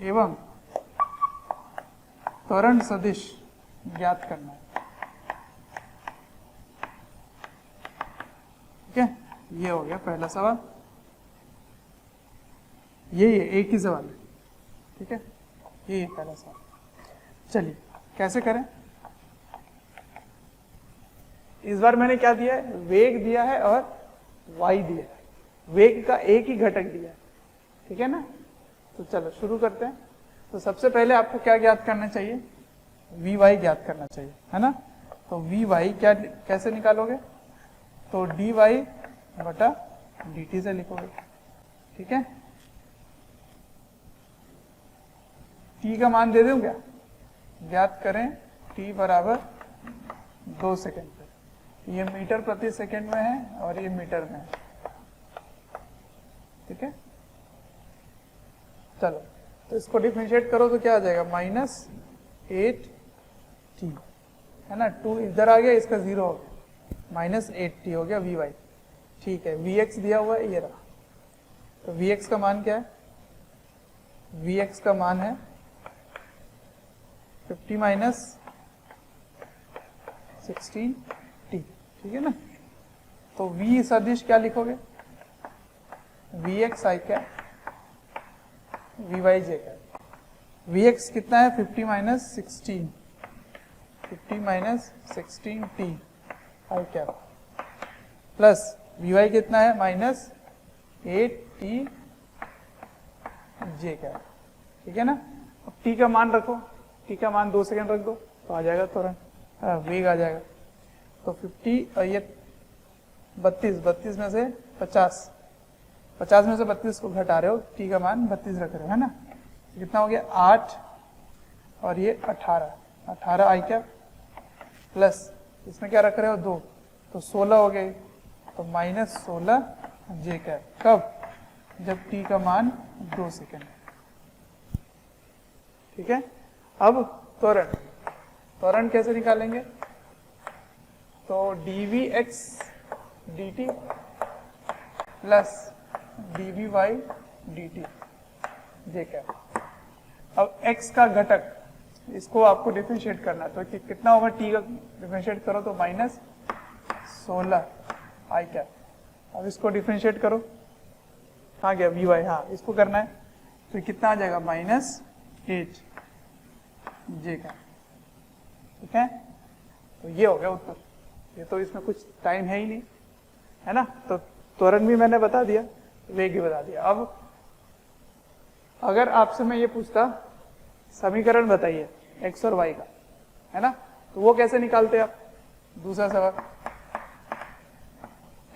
एवं त्वरण सदिश ज्ञात करना है, ठीक है। ये हो गया पहला सवाल। ये एक ही सवाल है, ठीक है। ये पहला सवाल। चलिए कैसे करें? इस बार मैंने क्या दिया है? वेग दिया है और y दिया है। वेग का एक ही घटक दिया है, ठीक है ना। तो चलो शुरू करते हैं। तो सबसे पहले आपको क्या ज्ञात करना चाहिए? Vy ज्ञात करना चाहिए, है ना। तो Vy क्या कैसे निकालोगे? तो dy बटा dt से लिखोगे, ठीक है। t का मान दे दूं क्या? ज्ञात करें t बराबर 2 सेकेंड पे। ये मीटर प्रति सेकेंड में है और ये मीटर में है, ठीक है। चलो तो इसको डिफरेंशिएट करो तो क्या आ जाएगा? -8t, है ना। 2 इधर आ गया, इसका 0 हो गया, -8t हो गया Vy, ठीक है। Vx दिया हुआ है, ये रहा। तो Vx का मान क्या है? Vx का मान है 50 माइनस 16t, ठीक है ना। तो V सदिश क्या लिखोगे? Vx आई क्या? Vy j क्या? Vx कितना है? 50 माइनस 16, 50 माइनस 16t आई क्या प्लस Vy कितना है? -8t j क्या, ठीक है ना। अब t का मान रखो, t का मान 2 सेकेंड रख दो तो आ जाएगा तुरंत, वेग आ जाएगा। तो 50 और ये 32 में से 50 में से 32 को घटा रहे हो, t का मान 32 रख रहे हो, है ना। कितना हो गया? 8 और ये 18 आई क्या प्लस इसमें क्या रख रहे हो? 2, तो 16 हो गए। तो -16 j कैप। कब? जब t का मान 2 सेकेंड, ठीक है। अब त्वरण कैसे निकालेंगे? तो dvx dt plus dvy dt j cap. अब x का घटक इसको आपको डिफरेंशिएट करना है, तो कितना होगा? t का डिफरेंशिएट करो तो -16 आई कैप। अब इसको डिफरेंशिएट करो, कहाँ गया? Vy, हाँ इसको करना है। तो कितना आ जाएगा? -8 j का, ठीक है। तो ये हो गया उत्तर। ये तो इसमें कुछ टाइम है ही नहीं, है ना। तो त्वरण भी मैंने बता दिया, वेग भी बता दिया। अब अगर आपसे मैं ये पूछता समीकरण बताइए x और y का, है ना, तो वो कैसे निकालते आप? दूसरा सवाल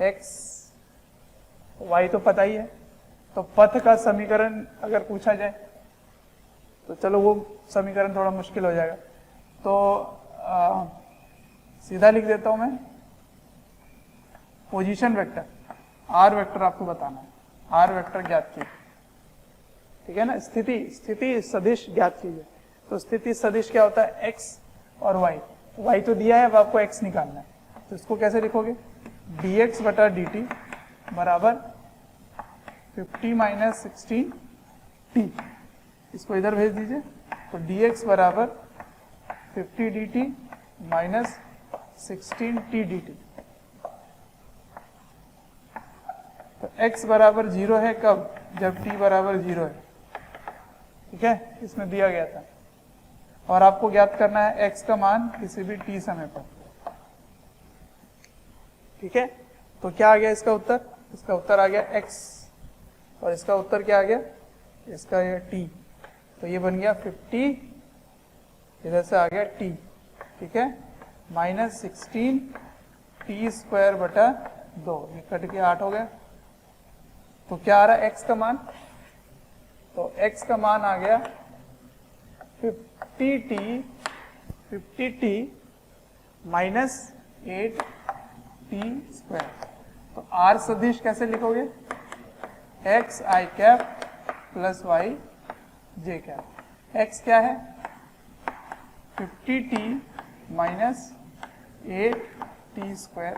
एक्स वाई तो पता ही है, तो पथ का समीकरण अगर पूछा जाए तो चलो वो समीकरण थोड़ा मुश्किल हो जाएगा, तो सीधा लिख देता हूं मैं, पोजीशन वेक्टर आर वेक्टर आपको बताना है, आर वेक्टर ज्ञात कीजिए, ठीक है ना। स्थिति सदिश ज्ञात कीजिए, तो स्थिति सदिश क्या होता है, एक्स और वाई, वाई तो दिया है, अब आपको एक्स निकालना है, तो इसको कैसे लिखोगे, dx बटा dt बराबर 50 माइनस 16t, इसको इधर भेज दीजिए, तो dx बराबर 50 dt माइनस 16t dt, तो x बराबर 0 है कब, जब t बराबर 0 है, ठीक है, इसमें दिया गया था, और आपको ज्ञात करना है x का मान किसी भी t समय पर, ठीक है। तो क्या आ गया इसका उत्तर, इसका उत्तर आ गया x, और इसका उत्तर क्या आ गया, इसका ये t, तो ये बन गया 50, इधर से आ गया t, ठीक है, माइनस 16 t स्क्वायर बटा 2, ये कट के 8 हो गया, तो क्या आ रहा है x का मान, तो x का मान आ गया 50t माइनस 8t स्क्वायर, तो r सदिश कैसे लिखोगे, x i cap plus y j cap, x क्या है 50t minus 8t square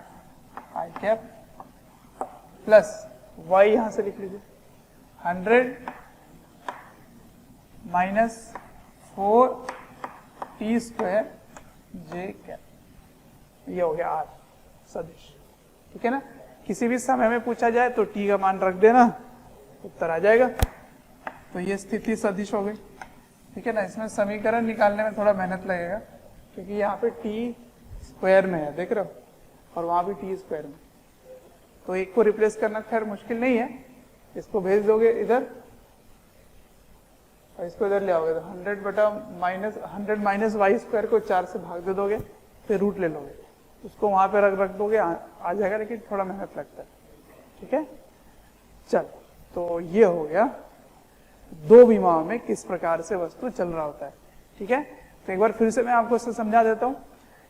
i cap plus y यहां से लिख लीजिए 100 minus 4t square j cap, ये हो गया r सदिश, ठीक है ना। किसी भी समय में पूछा जाए तो t का मान रख देना, उत्तर आ जाएगा, तो ये स्थिति सदिश हो गई, ठीक है ना। इसमें समीकरण निकालने में थोड़ा मेहनत लगेगा, क्योंकि यहाँ पे t स्क्वायर में है, देख रहे हो, और वहां भी t स्क्वायर में, तो एक को रिप्लेस करना खैर मुश्किल नहीं है, इसको भेज दोगे इधर और इसको इधर ले आओगे, तो 100 बटा -100 माइनस वाई स्क्वायर को 4 से भाग दे दोगे, फिर रूट ले लोगे, उसको वहां पे रख दोगे, आ जाएगा, लेकिन थोड़ा मेहनत लगता है, ठीक है। चल, तो ये हो गया दो विमाओं में किस प्रकार से वस्तु चल रहा होता है, ठीक है। तो एक बार फिर से मैं आपको इससे समझा देता हूँ,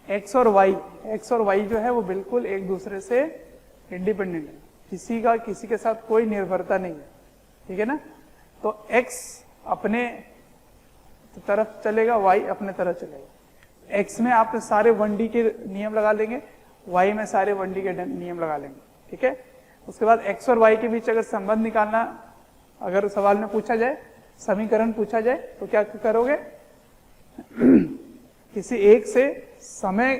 एक्स और वाई जो है वो बिल्कुल एक दूसरे से इंडिपेंडेंट है, किसी के साथ कोई निर्भरता नहीं है, ठीक है ना। तो एक्स अपने तरफ चलेगा, वाई अपने तरफ चलेगा, एक्स में आप सारे 1D के नियम लगा लेंगे, वाई में सारे 1D के नियम लगा लेंगे, ठीक है। उसके बाद एक्स और वाई के बीच अगर संबंध निकालना, अगर सवाल में पूछा जाए, समीकरण पूछा जाए, तो क्या करोगे, किसी एक से समय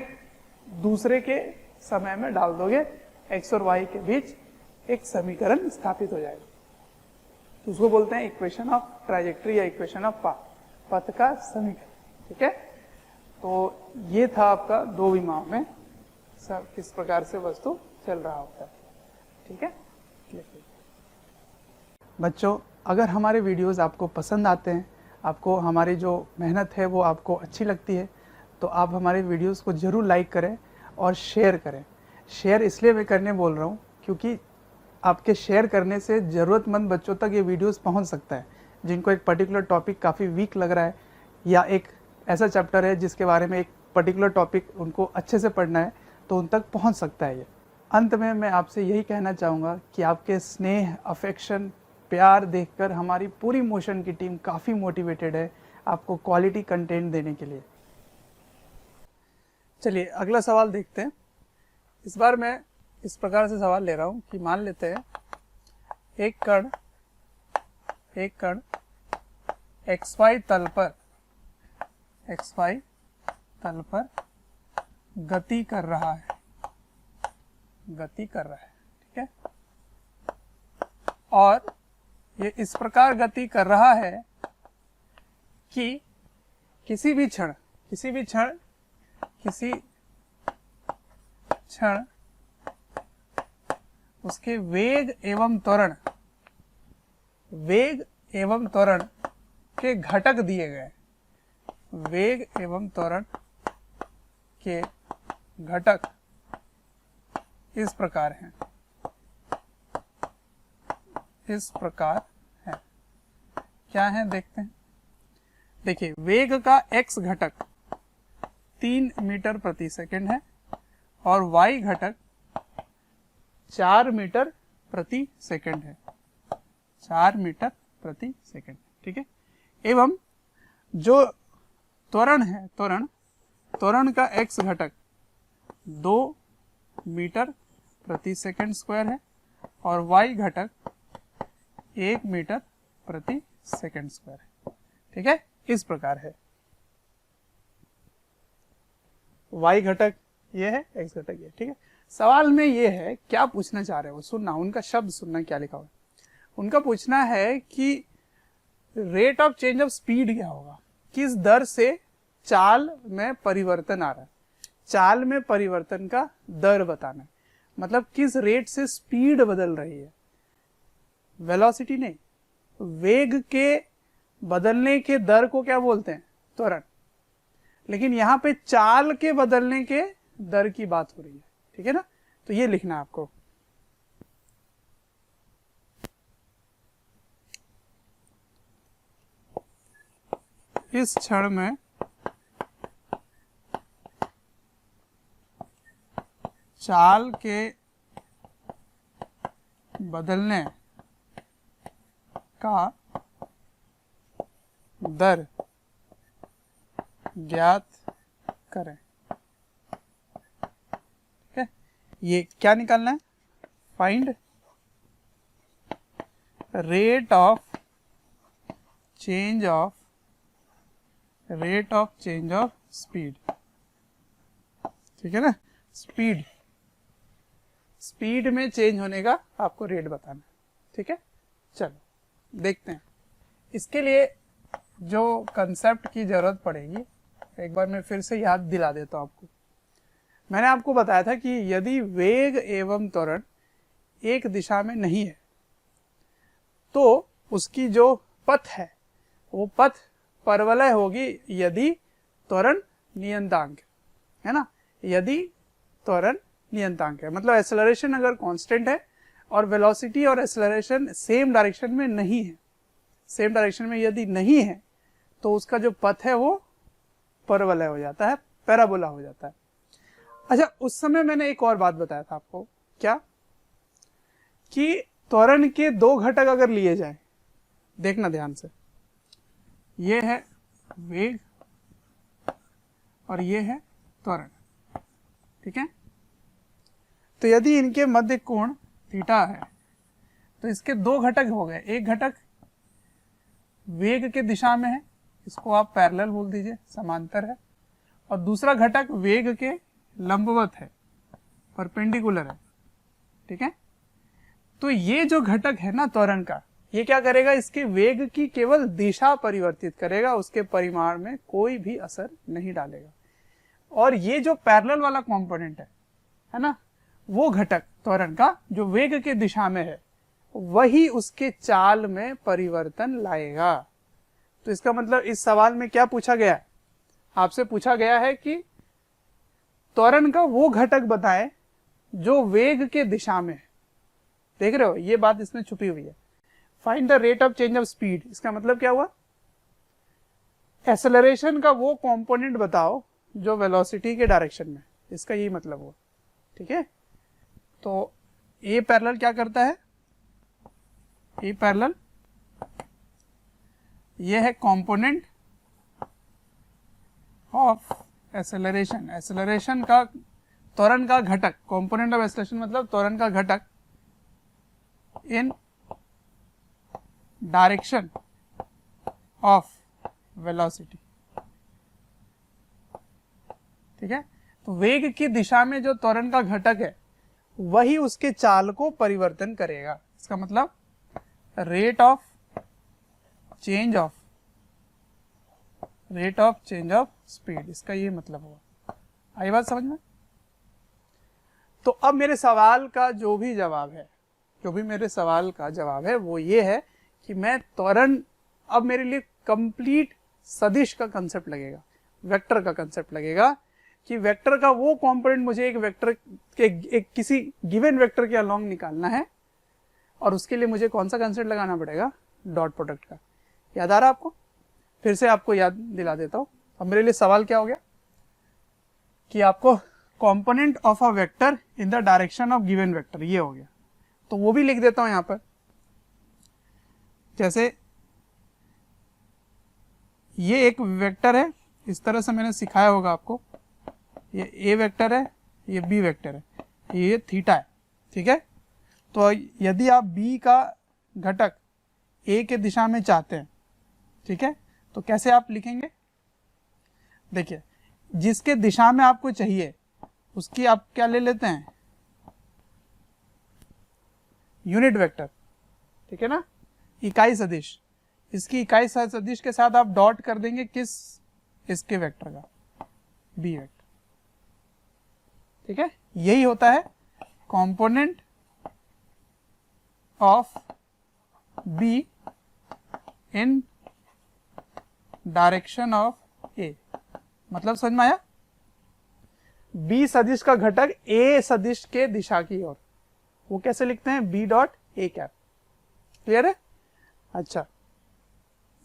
दूसरे के समय में डाल दोगे, एक्स और वाई के बीच एक समीकरण स्थापित हो जाएगा, तो उसको बोलते हैं इक्वेशन ऑफ ट्राजेक्टरी या इक्वेशन ऑफ पाथ, पथ का समीकरण, ठीक है। तो ये था आपका दो विमाओं में किस प्रकार से वस्तु चल रहा होता है, ठीक है। बच्चों, अगर हमारे वीडियोस आपको पसंद आते हैं, आपको हमारी जो मेहनत है वो आपको अच्छी लगती है, तो आप हमारे वीडियोस को ज़रूर लाइक करें और शेयर करें। शेयर इसलिए मैं करने बोल रहा हूँ क्योंकि आपके शेयर करने से ज़रूरतमंद बच्चों तक ये वीडियोस पहुँच सकता है, जिनको एक पर्टिकुलर टॉपिक काफ़ी वीक लग रहा है, या एक ऐसा चैप्टर है जिसके बारे में एक पर्टिकुलर टॉपिक उनको अच्छे से पढ़ना है, तो उन तक पहुँच सकता है ये। अंत में मैं आपसे यही कहना चाहूँगा कि आपके स्नेह, अफेक्शन, प्यार देखकर हमारी पूरी मोशन की टीम काफ़ी मोटिवेटेड है आपको क्वालिटी कंटेंट देने के लिए। चलिए अगला सवाल देखते हैं। इस बार मैं इस प्रकार से सवाल ले रहा हूँ कि मान लेते हैं एक कण XY तल पर गति कर रहा है, ठीक है। और ये इस प्रकार गति कर रहा है कि किसी क्षण उसके वेग एवं त्वरण के घटक दिए गए, वेग एवं त्वरण के घटक इस प्रकार हैं, इस प्रकार है। क्या है देखते हैं। देखिए वेग का x घटक 3 मीटर प्रति सेकंड है और y घटक 4 मीटर प्रति सेकंड है, 4 मीटर प्रति सेकंड, ठीक है। एवं जो त्वरण है, त्वरण का x घटक 2 मीटर प्रति सेकंड स्क्वायर है और y घटक 1 मीटर प्रति सेकंड स्क्वायर है, ठीक है। इस प्रकार है। y घटक ये है, x घटक ये, ठीक है। सवाल में ये है क्या पूछना चाह रहे हो, सुनना उनका शब्द, सुनना क्या लिखा हुआ है। उनका पूछना है कि rate of change of speed क्या होगा, किस दर से चाल में परिवर्तन आ रहा है, चाल में परिवर्तन का दर बताना है, मतलब किस रेट से स्पीड बदल रही है, वेलोसिटी नहीं, वेग के बदलने के दर को क्या बोलते हैं, त्वरण। लेकिन यहाँ पे चाल के बदलने के दर की बात हो रही है, ठीक है ना। तो ये लिखना है आपको। इस क्षण में चाल के बदलने का दर ज्ञात करें, ठीक है। ये क्या निकालना है, find rate of change of speed, ठीक है ना। स्पीड में चेंज होने का आपको रेट बताना, ठीक है। चलो देखते हैं। इसके लिए जो कंसेप्ट की जरूरत पड़ेगी, एक बार मैं फिर से याद दिला देता हूं आपको। मैंने आपको बताया था कि यदि वेग एवं त्वरण एक दिशा में नहीं है तो उसकी जो पथ है वो पथ परवलय होगी यदि त्वरण नियतांक है ना, यदि त्वरण नियतांक है, मतलब एक्सेलरेशन अगर कांस्टेंट है और वेलोसिटी और एक्सेलरेशन सेम डायरेक्शन में नहीं है, सेम डायरेक्शन में यदि नहीं है तो उसका जो पथ है वो परवलय हो जाता है, पैराबोला हो जाता है। अच्छा, उस समय मैंने एक और बात बताया था आपको, क्या कि त्वरण के दो घटक अगर लिए जाए, देखना ध्यान से, ये है वेग और ये है त्वरण, ठीक है। तो यदि इनके मध्य कोण थीटा है तो इसके दो घटक हो गए, एक घटक वेग के दिशा में है, इसको आप पैरेलल बोल दीजिए, समांतर है, और दूसरा घटक वेग के लंबवत है, परपेंडिकुलर है, ठीक है। तो ये जो घटक है ना त्वरण का, ये क्या करेगा, इसके वेग की केवल दिशा परिवर्तित करेगा, उसके परिमाण में कोई भी असर नहीं डालेगा। और ये जो पैरेलल वाला कंपोनेंट है ना, वो घटक त्वरण का जो वेग के दिशा में है वही उसके चाल में परिवर्तन लाएगा। तो इसका मतलब इस सवाल में क्या पूछा गया है, आपसे पूछा गया है कि त्वरण का वो घटक बताएं जो वेग के दिशा में है। देख रहे हो, ये बात इसमें छुपी हुई है। Find the rate of change of speed, इसका मतलब क्या हुआ, एक्सेलरेशन का वो कंपोनेंट बताओ जो वेलोसिटी के डायरेक्शन में, इसका यही मतलब हुआ, ठीक है। तो ए पैरेलल क्या करता है, ए पैरेलल ये है कंपोनेंट ऑफ एक्सेलरेशन, एक्सेलरेशन का त्वरण का घटक, कंपोनेंट ऑफ एक्सेलरेशन मतलब त्वरण का घटक इन डायरेक्शन ऑफ वेलोसिटी, ठीक है। तो वेग की दिशा में जो त्वरण का घटक है वही उसके चाल को परिवर्तन करेगा। इसका मतलब rate of change of speed, इसका ये मतलब हुआ। आई बात समझ में। तो अब मेरे सवाल का जो भी मेरे सवाल का जवाब है वो ये है कि मैं त्वरण, अब मेरे लिए कंप्लीट सदिश का कंसेप्ट लगेगा, वेक्टर का कंसेप्ट लगेगा कि वेक्टर का वो कंपोनेंट मुझे एक वेक्टर के एक किसी गिवन वेक्टर के अलोंग निकालना है और उसके लिए मुझे कौन सा कंसेप्ट लगाना पड़ेगा, डॉट प्रोडक्ट का। याद आ रहा आपको? फिर से आपको याद दिला देता हूँ। अब मेरे लिए सवाल क्या हो गया कि आपको component of a vector in the direction of given vector, ये हो गया। तो वो भी लिख देता हूं यहां पर। जैसे ये एक वेक्टर है, इस तरह से मैंने सिखाया होगा आपको, ये ए वेक्टर है, ये बी वेक्टर है, ये थीटा है, ठीक है। तो यदि आप बी का घटक ए के दिशा में चाहते हैं, ठीक है, तो कैसे आप लिखेंगे? देखिए, जिसके दिशा में आपको चाहिए उसकी आप क्या ले लेते हैं, यूनिट वेक्टर, ठीक है ना, इकाई सदिश। इसकी इकाई सदिश के साथ आप डॉट कर देंगे किस, इसके वेक्टर का, बी वेक्टर, ठीक है। यही होता है component of b in direction of a. मतलब समझ में आया? बी सदिश का घटक ए सदिश के दिशा की ओर, वो कैसे लिखते हैं, b dot a cap. Clear है? अच्छा,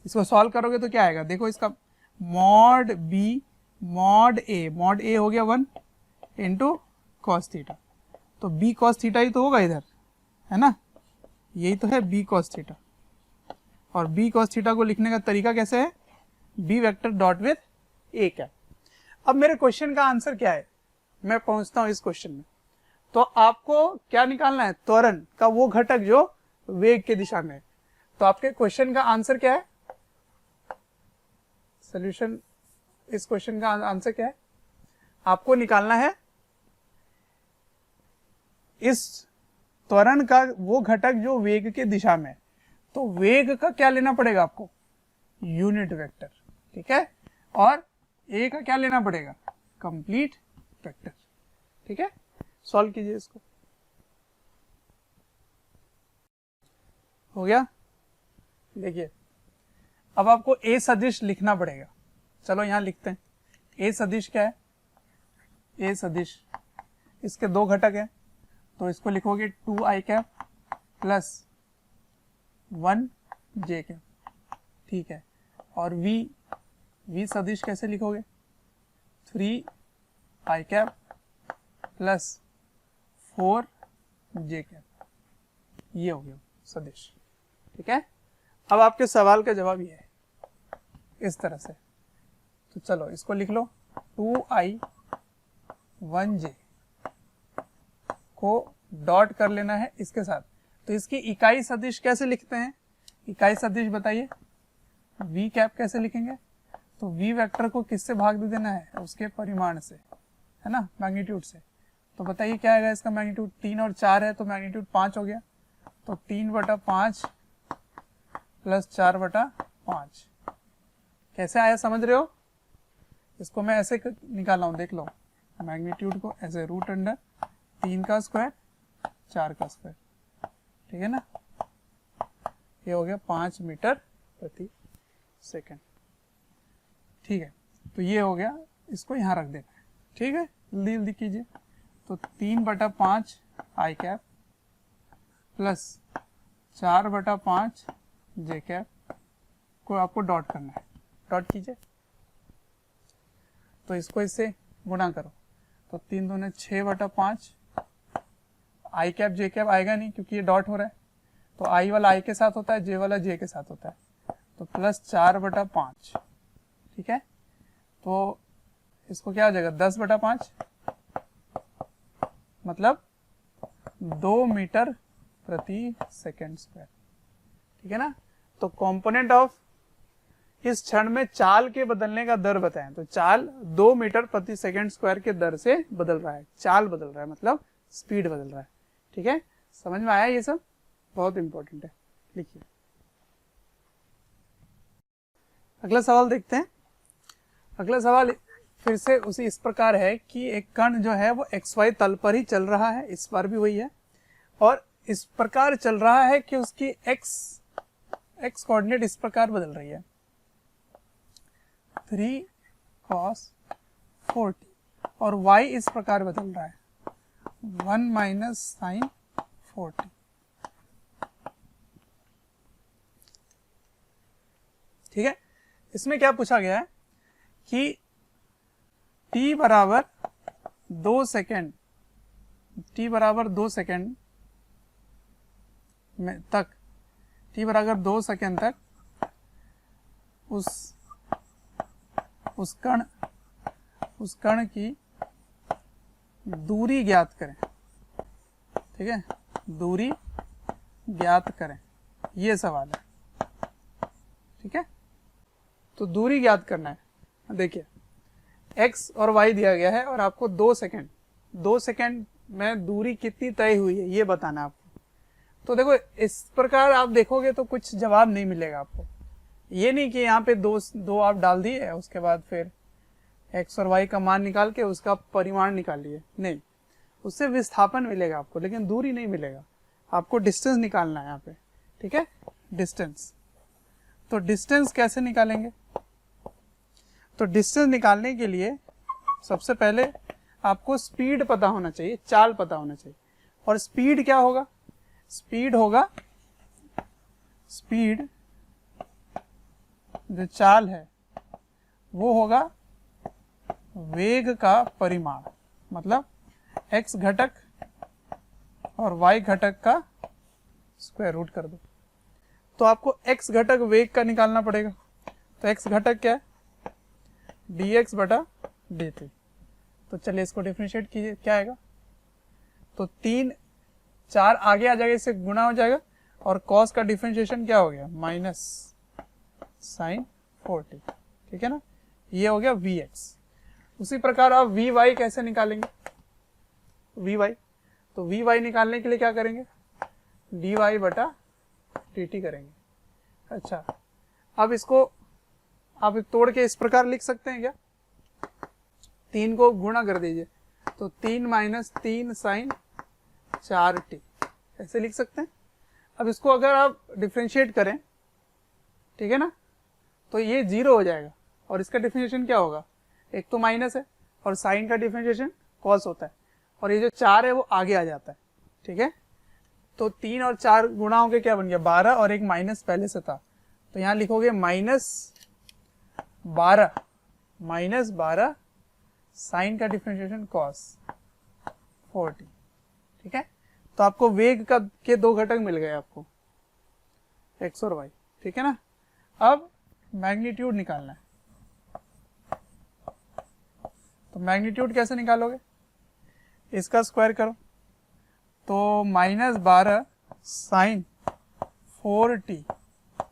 इसको सॉल्व करोगे तो क्या आएगा, देखो इसका मॉड बी मॉड ए हो गया 1 इंटू कॉस थीटा। तो बी कॉस थीटा ही तो होगा इधर, है ना, यही तो है बी कॉस थीटा। और बी कॉस थीटा को लिखने का तरीका कैसे है, b vector dot with a cap. अब मेरे क्वेश्चन का आंसर क्या है, मैं पहुंचता हूं इस क्वेश्चन में। तो आपको क्या निकालना है, त्वरण का वो घटक जो वेग के दिशा में है। तो आपके क्वेश्चन का आंसर क्या है, सॉल्यूशन, इस क्वेश्चन का आंसर क्या है, आपको निकालना है इस त्वरण का वो घटक जो वेग के दिशा में है। तो वेग का क्या लेना पड़ेगा आपको, यूनिट वेक्टर, ठीक है, और ए का क्या लेना पड़ेगा, कंप्लीट वेक्टर, ठीक है। सॉल्व कीजिए इसको, हो गया। देखिए, अब आपको ए सदिश लिखना पड़ेगा। चलो यहां लिखते हैं, ए सदिश क्या है, ए सदिश इसके दो घटक हैं, तो इसको लिखोगे 2i cap plus 1j cap, ठीक है। और v सदिश कैसे लिखोगे, 3i cap plus 4j cap, ये हो गया सदिश, ठीक है। अब आपके सवाल का जवाब ये है इस तरह से। तो चलो इसको लिख लो, 2i 1j को डॉट कर लेना है इसके साथ। तो इसकी इकाई सदिश कैसे लिखते हैं, इकाई सदिश बताइए, v कैप कैसे लिखेंगे, तो v वेक्टर को किससे भाग दे देना है, उसके परिमाण से, है ना, मैग्नीट्यूड से। तो बताइए क्या आएगा इसका मैग्नीट्यूड, 3 और 4 है तो मैग्नीट्यूड 5 हो गया। तो 3/5 प्लस 4/5 कैसे आया, समझ रहे हो? इसको मैं ऐसे निकाला हूं, देख लो, मैग्नीट्यूड को ऐसे रूट अंडर 3 का स्क्वायर 4 का स्क्वायर, ठीक है ना, ये हो गया 5 मीटर प्रति सेकंड, ठीक है। तो ये हो गया, इसको यहाँ रख देना है, ठीक है, जल्दी जल्दी कीजिए। तो 3/5 आई कैप प्लस 4/5 जे कैप को आपको डॉट करना है, डॉट कीजिए। तो इसको इससे गुणा करो, तो 3 दूने 6/5, आई कैप जे कैप आएगा नहीं क्योंकि ये डॉट हो रहा है, तो आई वाला आई के साथ होता है, जे वाला जे के साथ होता है, तो प्लस 4/5, ठीक है। तो इसको क्या हो जाएगा, 10/5, मतलब 2 मीटर प्रति सेकेंड स्क्वायर, ठीक है ना। तो कंपोनेंट ऑफ इस क्षण में चाल के बदलने का दर बताएं, तो चाल 2 मीटर प्रति सेकेंड स्क्वायर के दर से बदल रहा है, चाल बदल रहा है मतलब स्पीड बदल रहा है, ठीक है। समझ में आया ये सब, बहुत इंपॉर्टेंट है, लिखिए। अगला सवाल देखते हैं। अगला सवाल फिर से उसी इस प्रकार है कि एक कण जो है वो XY तल पर ही चल रहा है, इस बार भी वही है, और इस प्रकार चल रहा है कि उसकी x कोऑर्डिनेट इस प्रकार बदल रही है, 3 cos 4t, और y इस प्रकार बदल रहा है, 1 - sin 4t, ठीक है, इसमें क्या पूछा गया है कि t बराबर 2 सेकेंड, t बराबर 2 सेकेंड में तक, t बराबर 2 सेकेंड तक उस कण की दूरी ज्ञात करें। ठीक है, दूरी ज्ञात करें, ये सवाल है। ठीक है, तो दूरी ज्ञात करना है। देखिए x और y दिया गया है और आपको 2 सेकेंड में दूरी कितनी तय हुई है ये बताना है आपको। तो देखो इस प्रकार आप देखोगे तो कुछ जवाब नहीं मिलेगा आपको। ये नहीं कि यहाँ पे दो आप डाल दिए उसके बाद फिर x और y का मान निकाल के उसका परिमाण निकाल लिए, नहीं, उससे विस्थापन मिलेगा आपको लेकिन दूरी नहीं मिलेगा। आपको डिस्टेंस निकालना है यहाँ पे। ठीक है, डिस्टेंस। तो डिस्टेंस कैसे निकालेंगे? तो डिस्टेंस निकालने के लिए सबसे पहले आपको स्पीड पता होना चाहिए, चाल पता होना चाहिए। और स्पीड क्या होगा? स्पीड होगा, स्पीड जो चाल है वो होगा वेग का परिमाण, मतलब x घटक और y घटक का स्क्वायर रूट कर दो। तो आपको x घटक वेग का निकालना पड़ेगा। तो x घटक क्या है? dx बटा dt। तो चलिए इसको डिफरेंशिएट कीजिए, क्या आएगा? तो 3 4 आगे आ जाएगा, इससे गुणा हो जाएगा और cos का डिफरेंशिएशन क्या हो गया? Minus sine 40। ठीक है ना, ये हो गया vx। उसी प्रकार आप vy कैसे निकालेंगे? vy, तो vy निकालने के लिए क्या करेंगे? dy बटा dt करेंगे। अच्छा, अब इसको आप तोड़ के इस प्रकार लिख सकते हैं क्या? 3 को गुणा कर दीजिए, तो 3 माइनस 3 साइन 4t, ऐसे लिख सकते हैं। अब इसको अगर आप डिफरेंशिएट करें, ठीक है ना, तो ये 0 हो जाएगा और इसका डिफरेंशिएशन क्या होगा? एक तो माइनस है और साइन का डिफरेंशिएशन कॉस होता है और ये जो 4 है वो आगे आ जाता है। ठीक है, तो 3 और 4 गुणा होके क्या बन गया? 12 और एक माइनस पहले से था, तो यहाँ लिखोगे -12 साइन का डिफरेंशिएशन कॉस 40। ठीक है, तो आपको वेग का के 2 घटक मिल गए आपको, x और y। ठीक है ना, अब मैग्नीट्यूड निकालना है। तो मैग्नीट्यूड कैसे निकालोगे? इसका स्क्वायर करो, तो -12 साइन 4t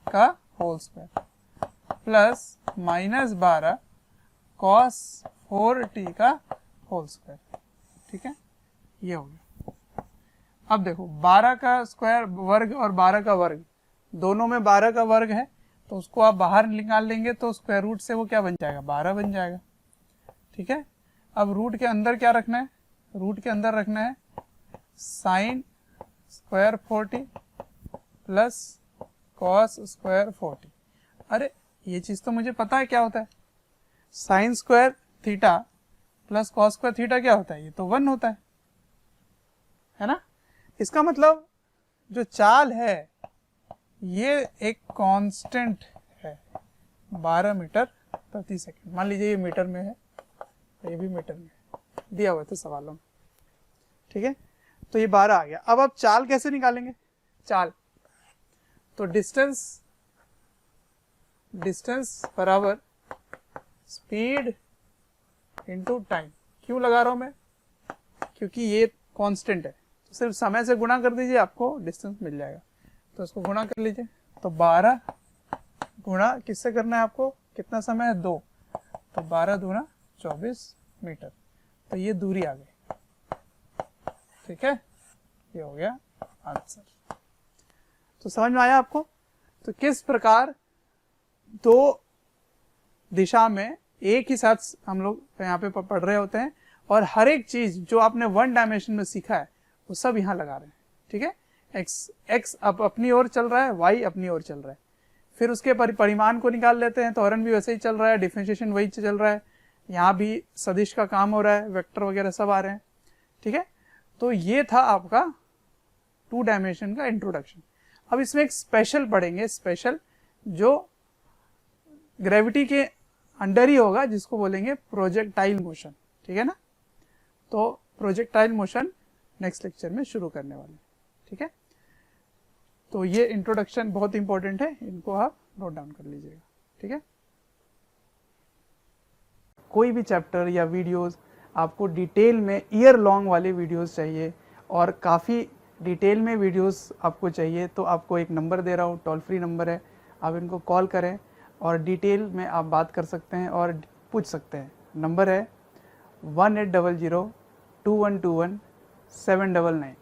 का whole square plus -12 cos 4t का होल स्क्वायर। ठीक है, ये हो गया। अब देखो 12 का स्क्वायर वर्ग और 12 का वर्ग, दोनों में 12 का वर्ग है, तो उसको आप बाहर निकाल लेंगे तो स्क्वायर रूट से वो क्या बन जाएगा? 12 बन जाएगा। ठीक है, अब रूट के अंदर क्या रखना है? रूट के अंदर रखना है sine square 40 plus cos square 40। अरे ये चीज तो मुझे पता है क्या होता है। Sine square theta plus cos square theta क्या होता है? ये तो 1 होता है ना। इसका मतलब जो चाल है ये एक कांस्टेंट है, 12 मीटर प्रति सेकंड। मान लीजिए ये मीटर में है, ये भी मीटर में है, दिया हुआ था सवालों में। ठीक है, तो ये 12 आ गया। अब आप चाल कैसे निकालेंगे? चाल, तो डिस्टेंस बराबर स्पीड इनटू टाइम। क्यों लगा रहा हूं मैं? क्योंकि ये कांस्टेंट है, तो सिर्फ समय से गुणा कर दीजिए, आपको डिस्टेंस मिल जाएगा। तो इसको गुणा कर लीजिए, तो 12 गुणा किससे करना है आपको? कितना समय है? 2, तो 12 दूना 24 मीटर। तो ये दूरी आ गई। ठीक है, ये हो गया आंसर। तो समझ में आया आपको? तो किस प्रकार 2 दिशा में एक ही साथ हम लोग यहाँ पे पढ़ रहे होते हैं और हर एक चीज जो आपने 1 डायमेंशन में सीखा है वो सब यहाँ लगा रहे हैं। ठीक है, x अब अपनी ओर चल रहा है, y अपनी ओर चल रहा है, फिर उसके परिमाण को निकाल लेते हैं, तो हरण भी वैसे ही चल रहा है, डिफरेंशिएशन वही चल रहा है, यहाँ भी सदिश का काम हो रहा है, वेक्टर वगैरह सब आ रहे हैं। ठीक है, तो ये था आपका 2 डायमेंशन का इंट्रोडक्शन। अब इसमें एक स्पेशल पढ़ेंगे, स्पेशल जो ग्रेविटी के अंडर ही होगा, जिसको बोलेंगे प्रोजेक्टाइल मोशन, ठीक है ना। तो प्रोजेक्टाइल मोशन नेक्स्ट लेक्चर में शुरू करने वाले हैं, ठीक है। तो ये इंट्रोडक्शन बहुत इंपॉर्टेंट है, इनको आप नोट डाउन कर लीजिएगा, ठीक है। कोई भी चैप्टर या वीडियोस आपको डिटेल में ईयर लॉन्ग वाले वीडियोस चाहिए और काफ़ी डिटेल में वीडियोस आपको चाहिए, तो आपको एक नंबर दे रहा हूँ, टोल फ्री नंबर है, आप इनको कॉल करें और डिटेल में आप बात कर सकते हैं और पूछ सकते हैं। नंबर है 1800-2121-799।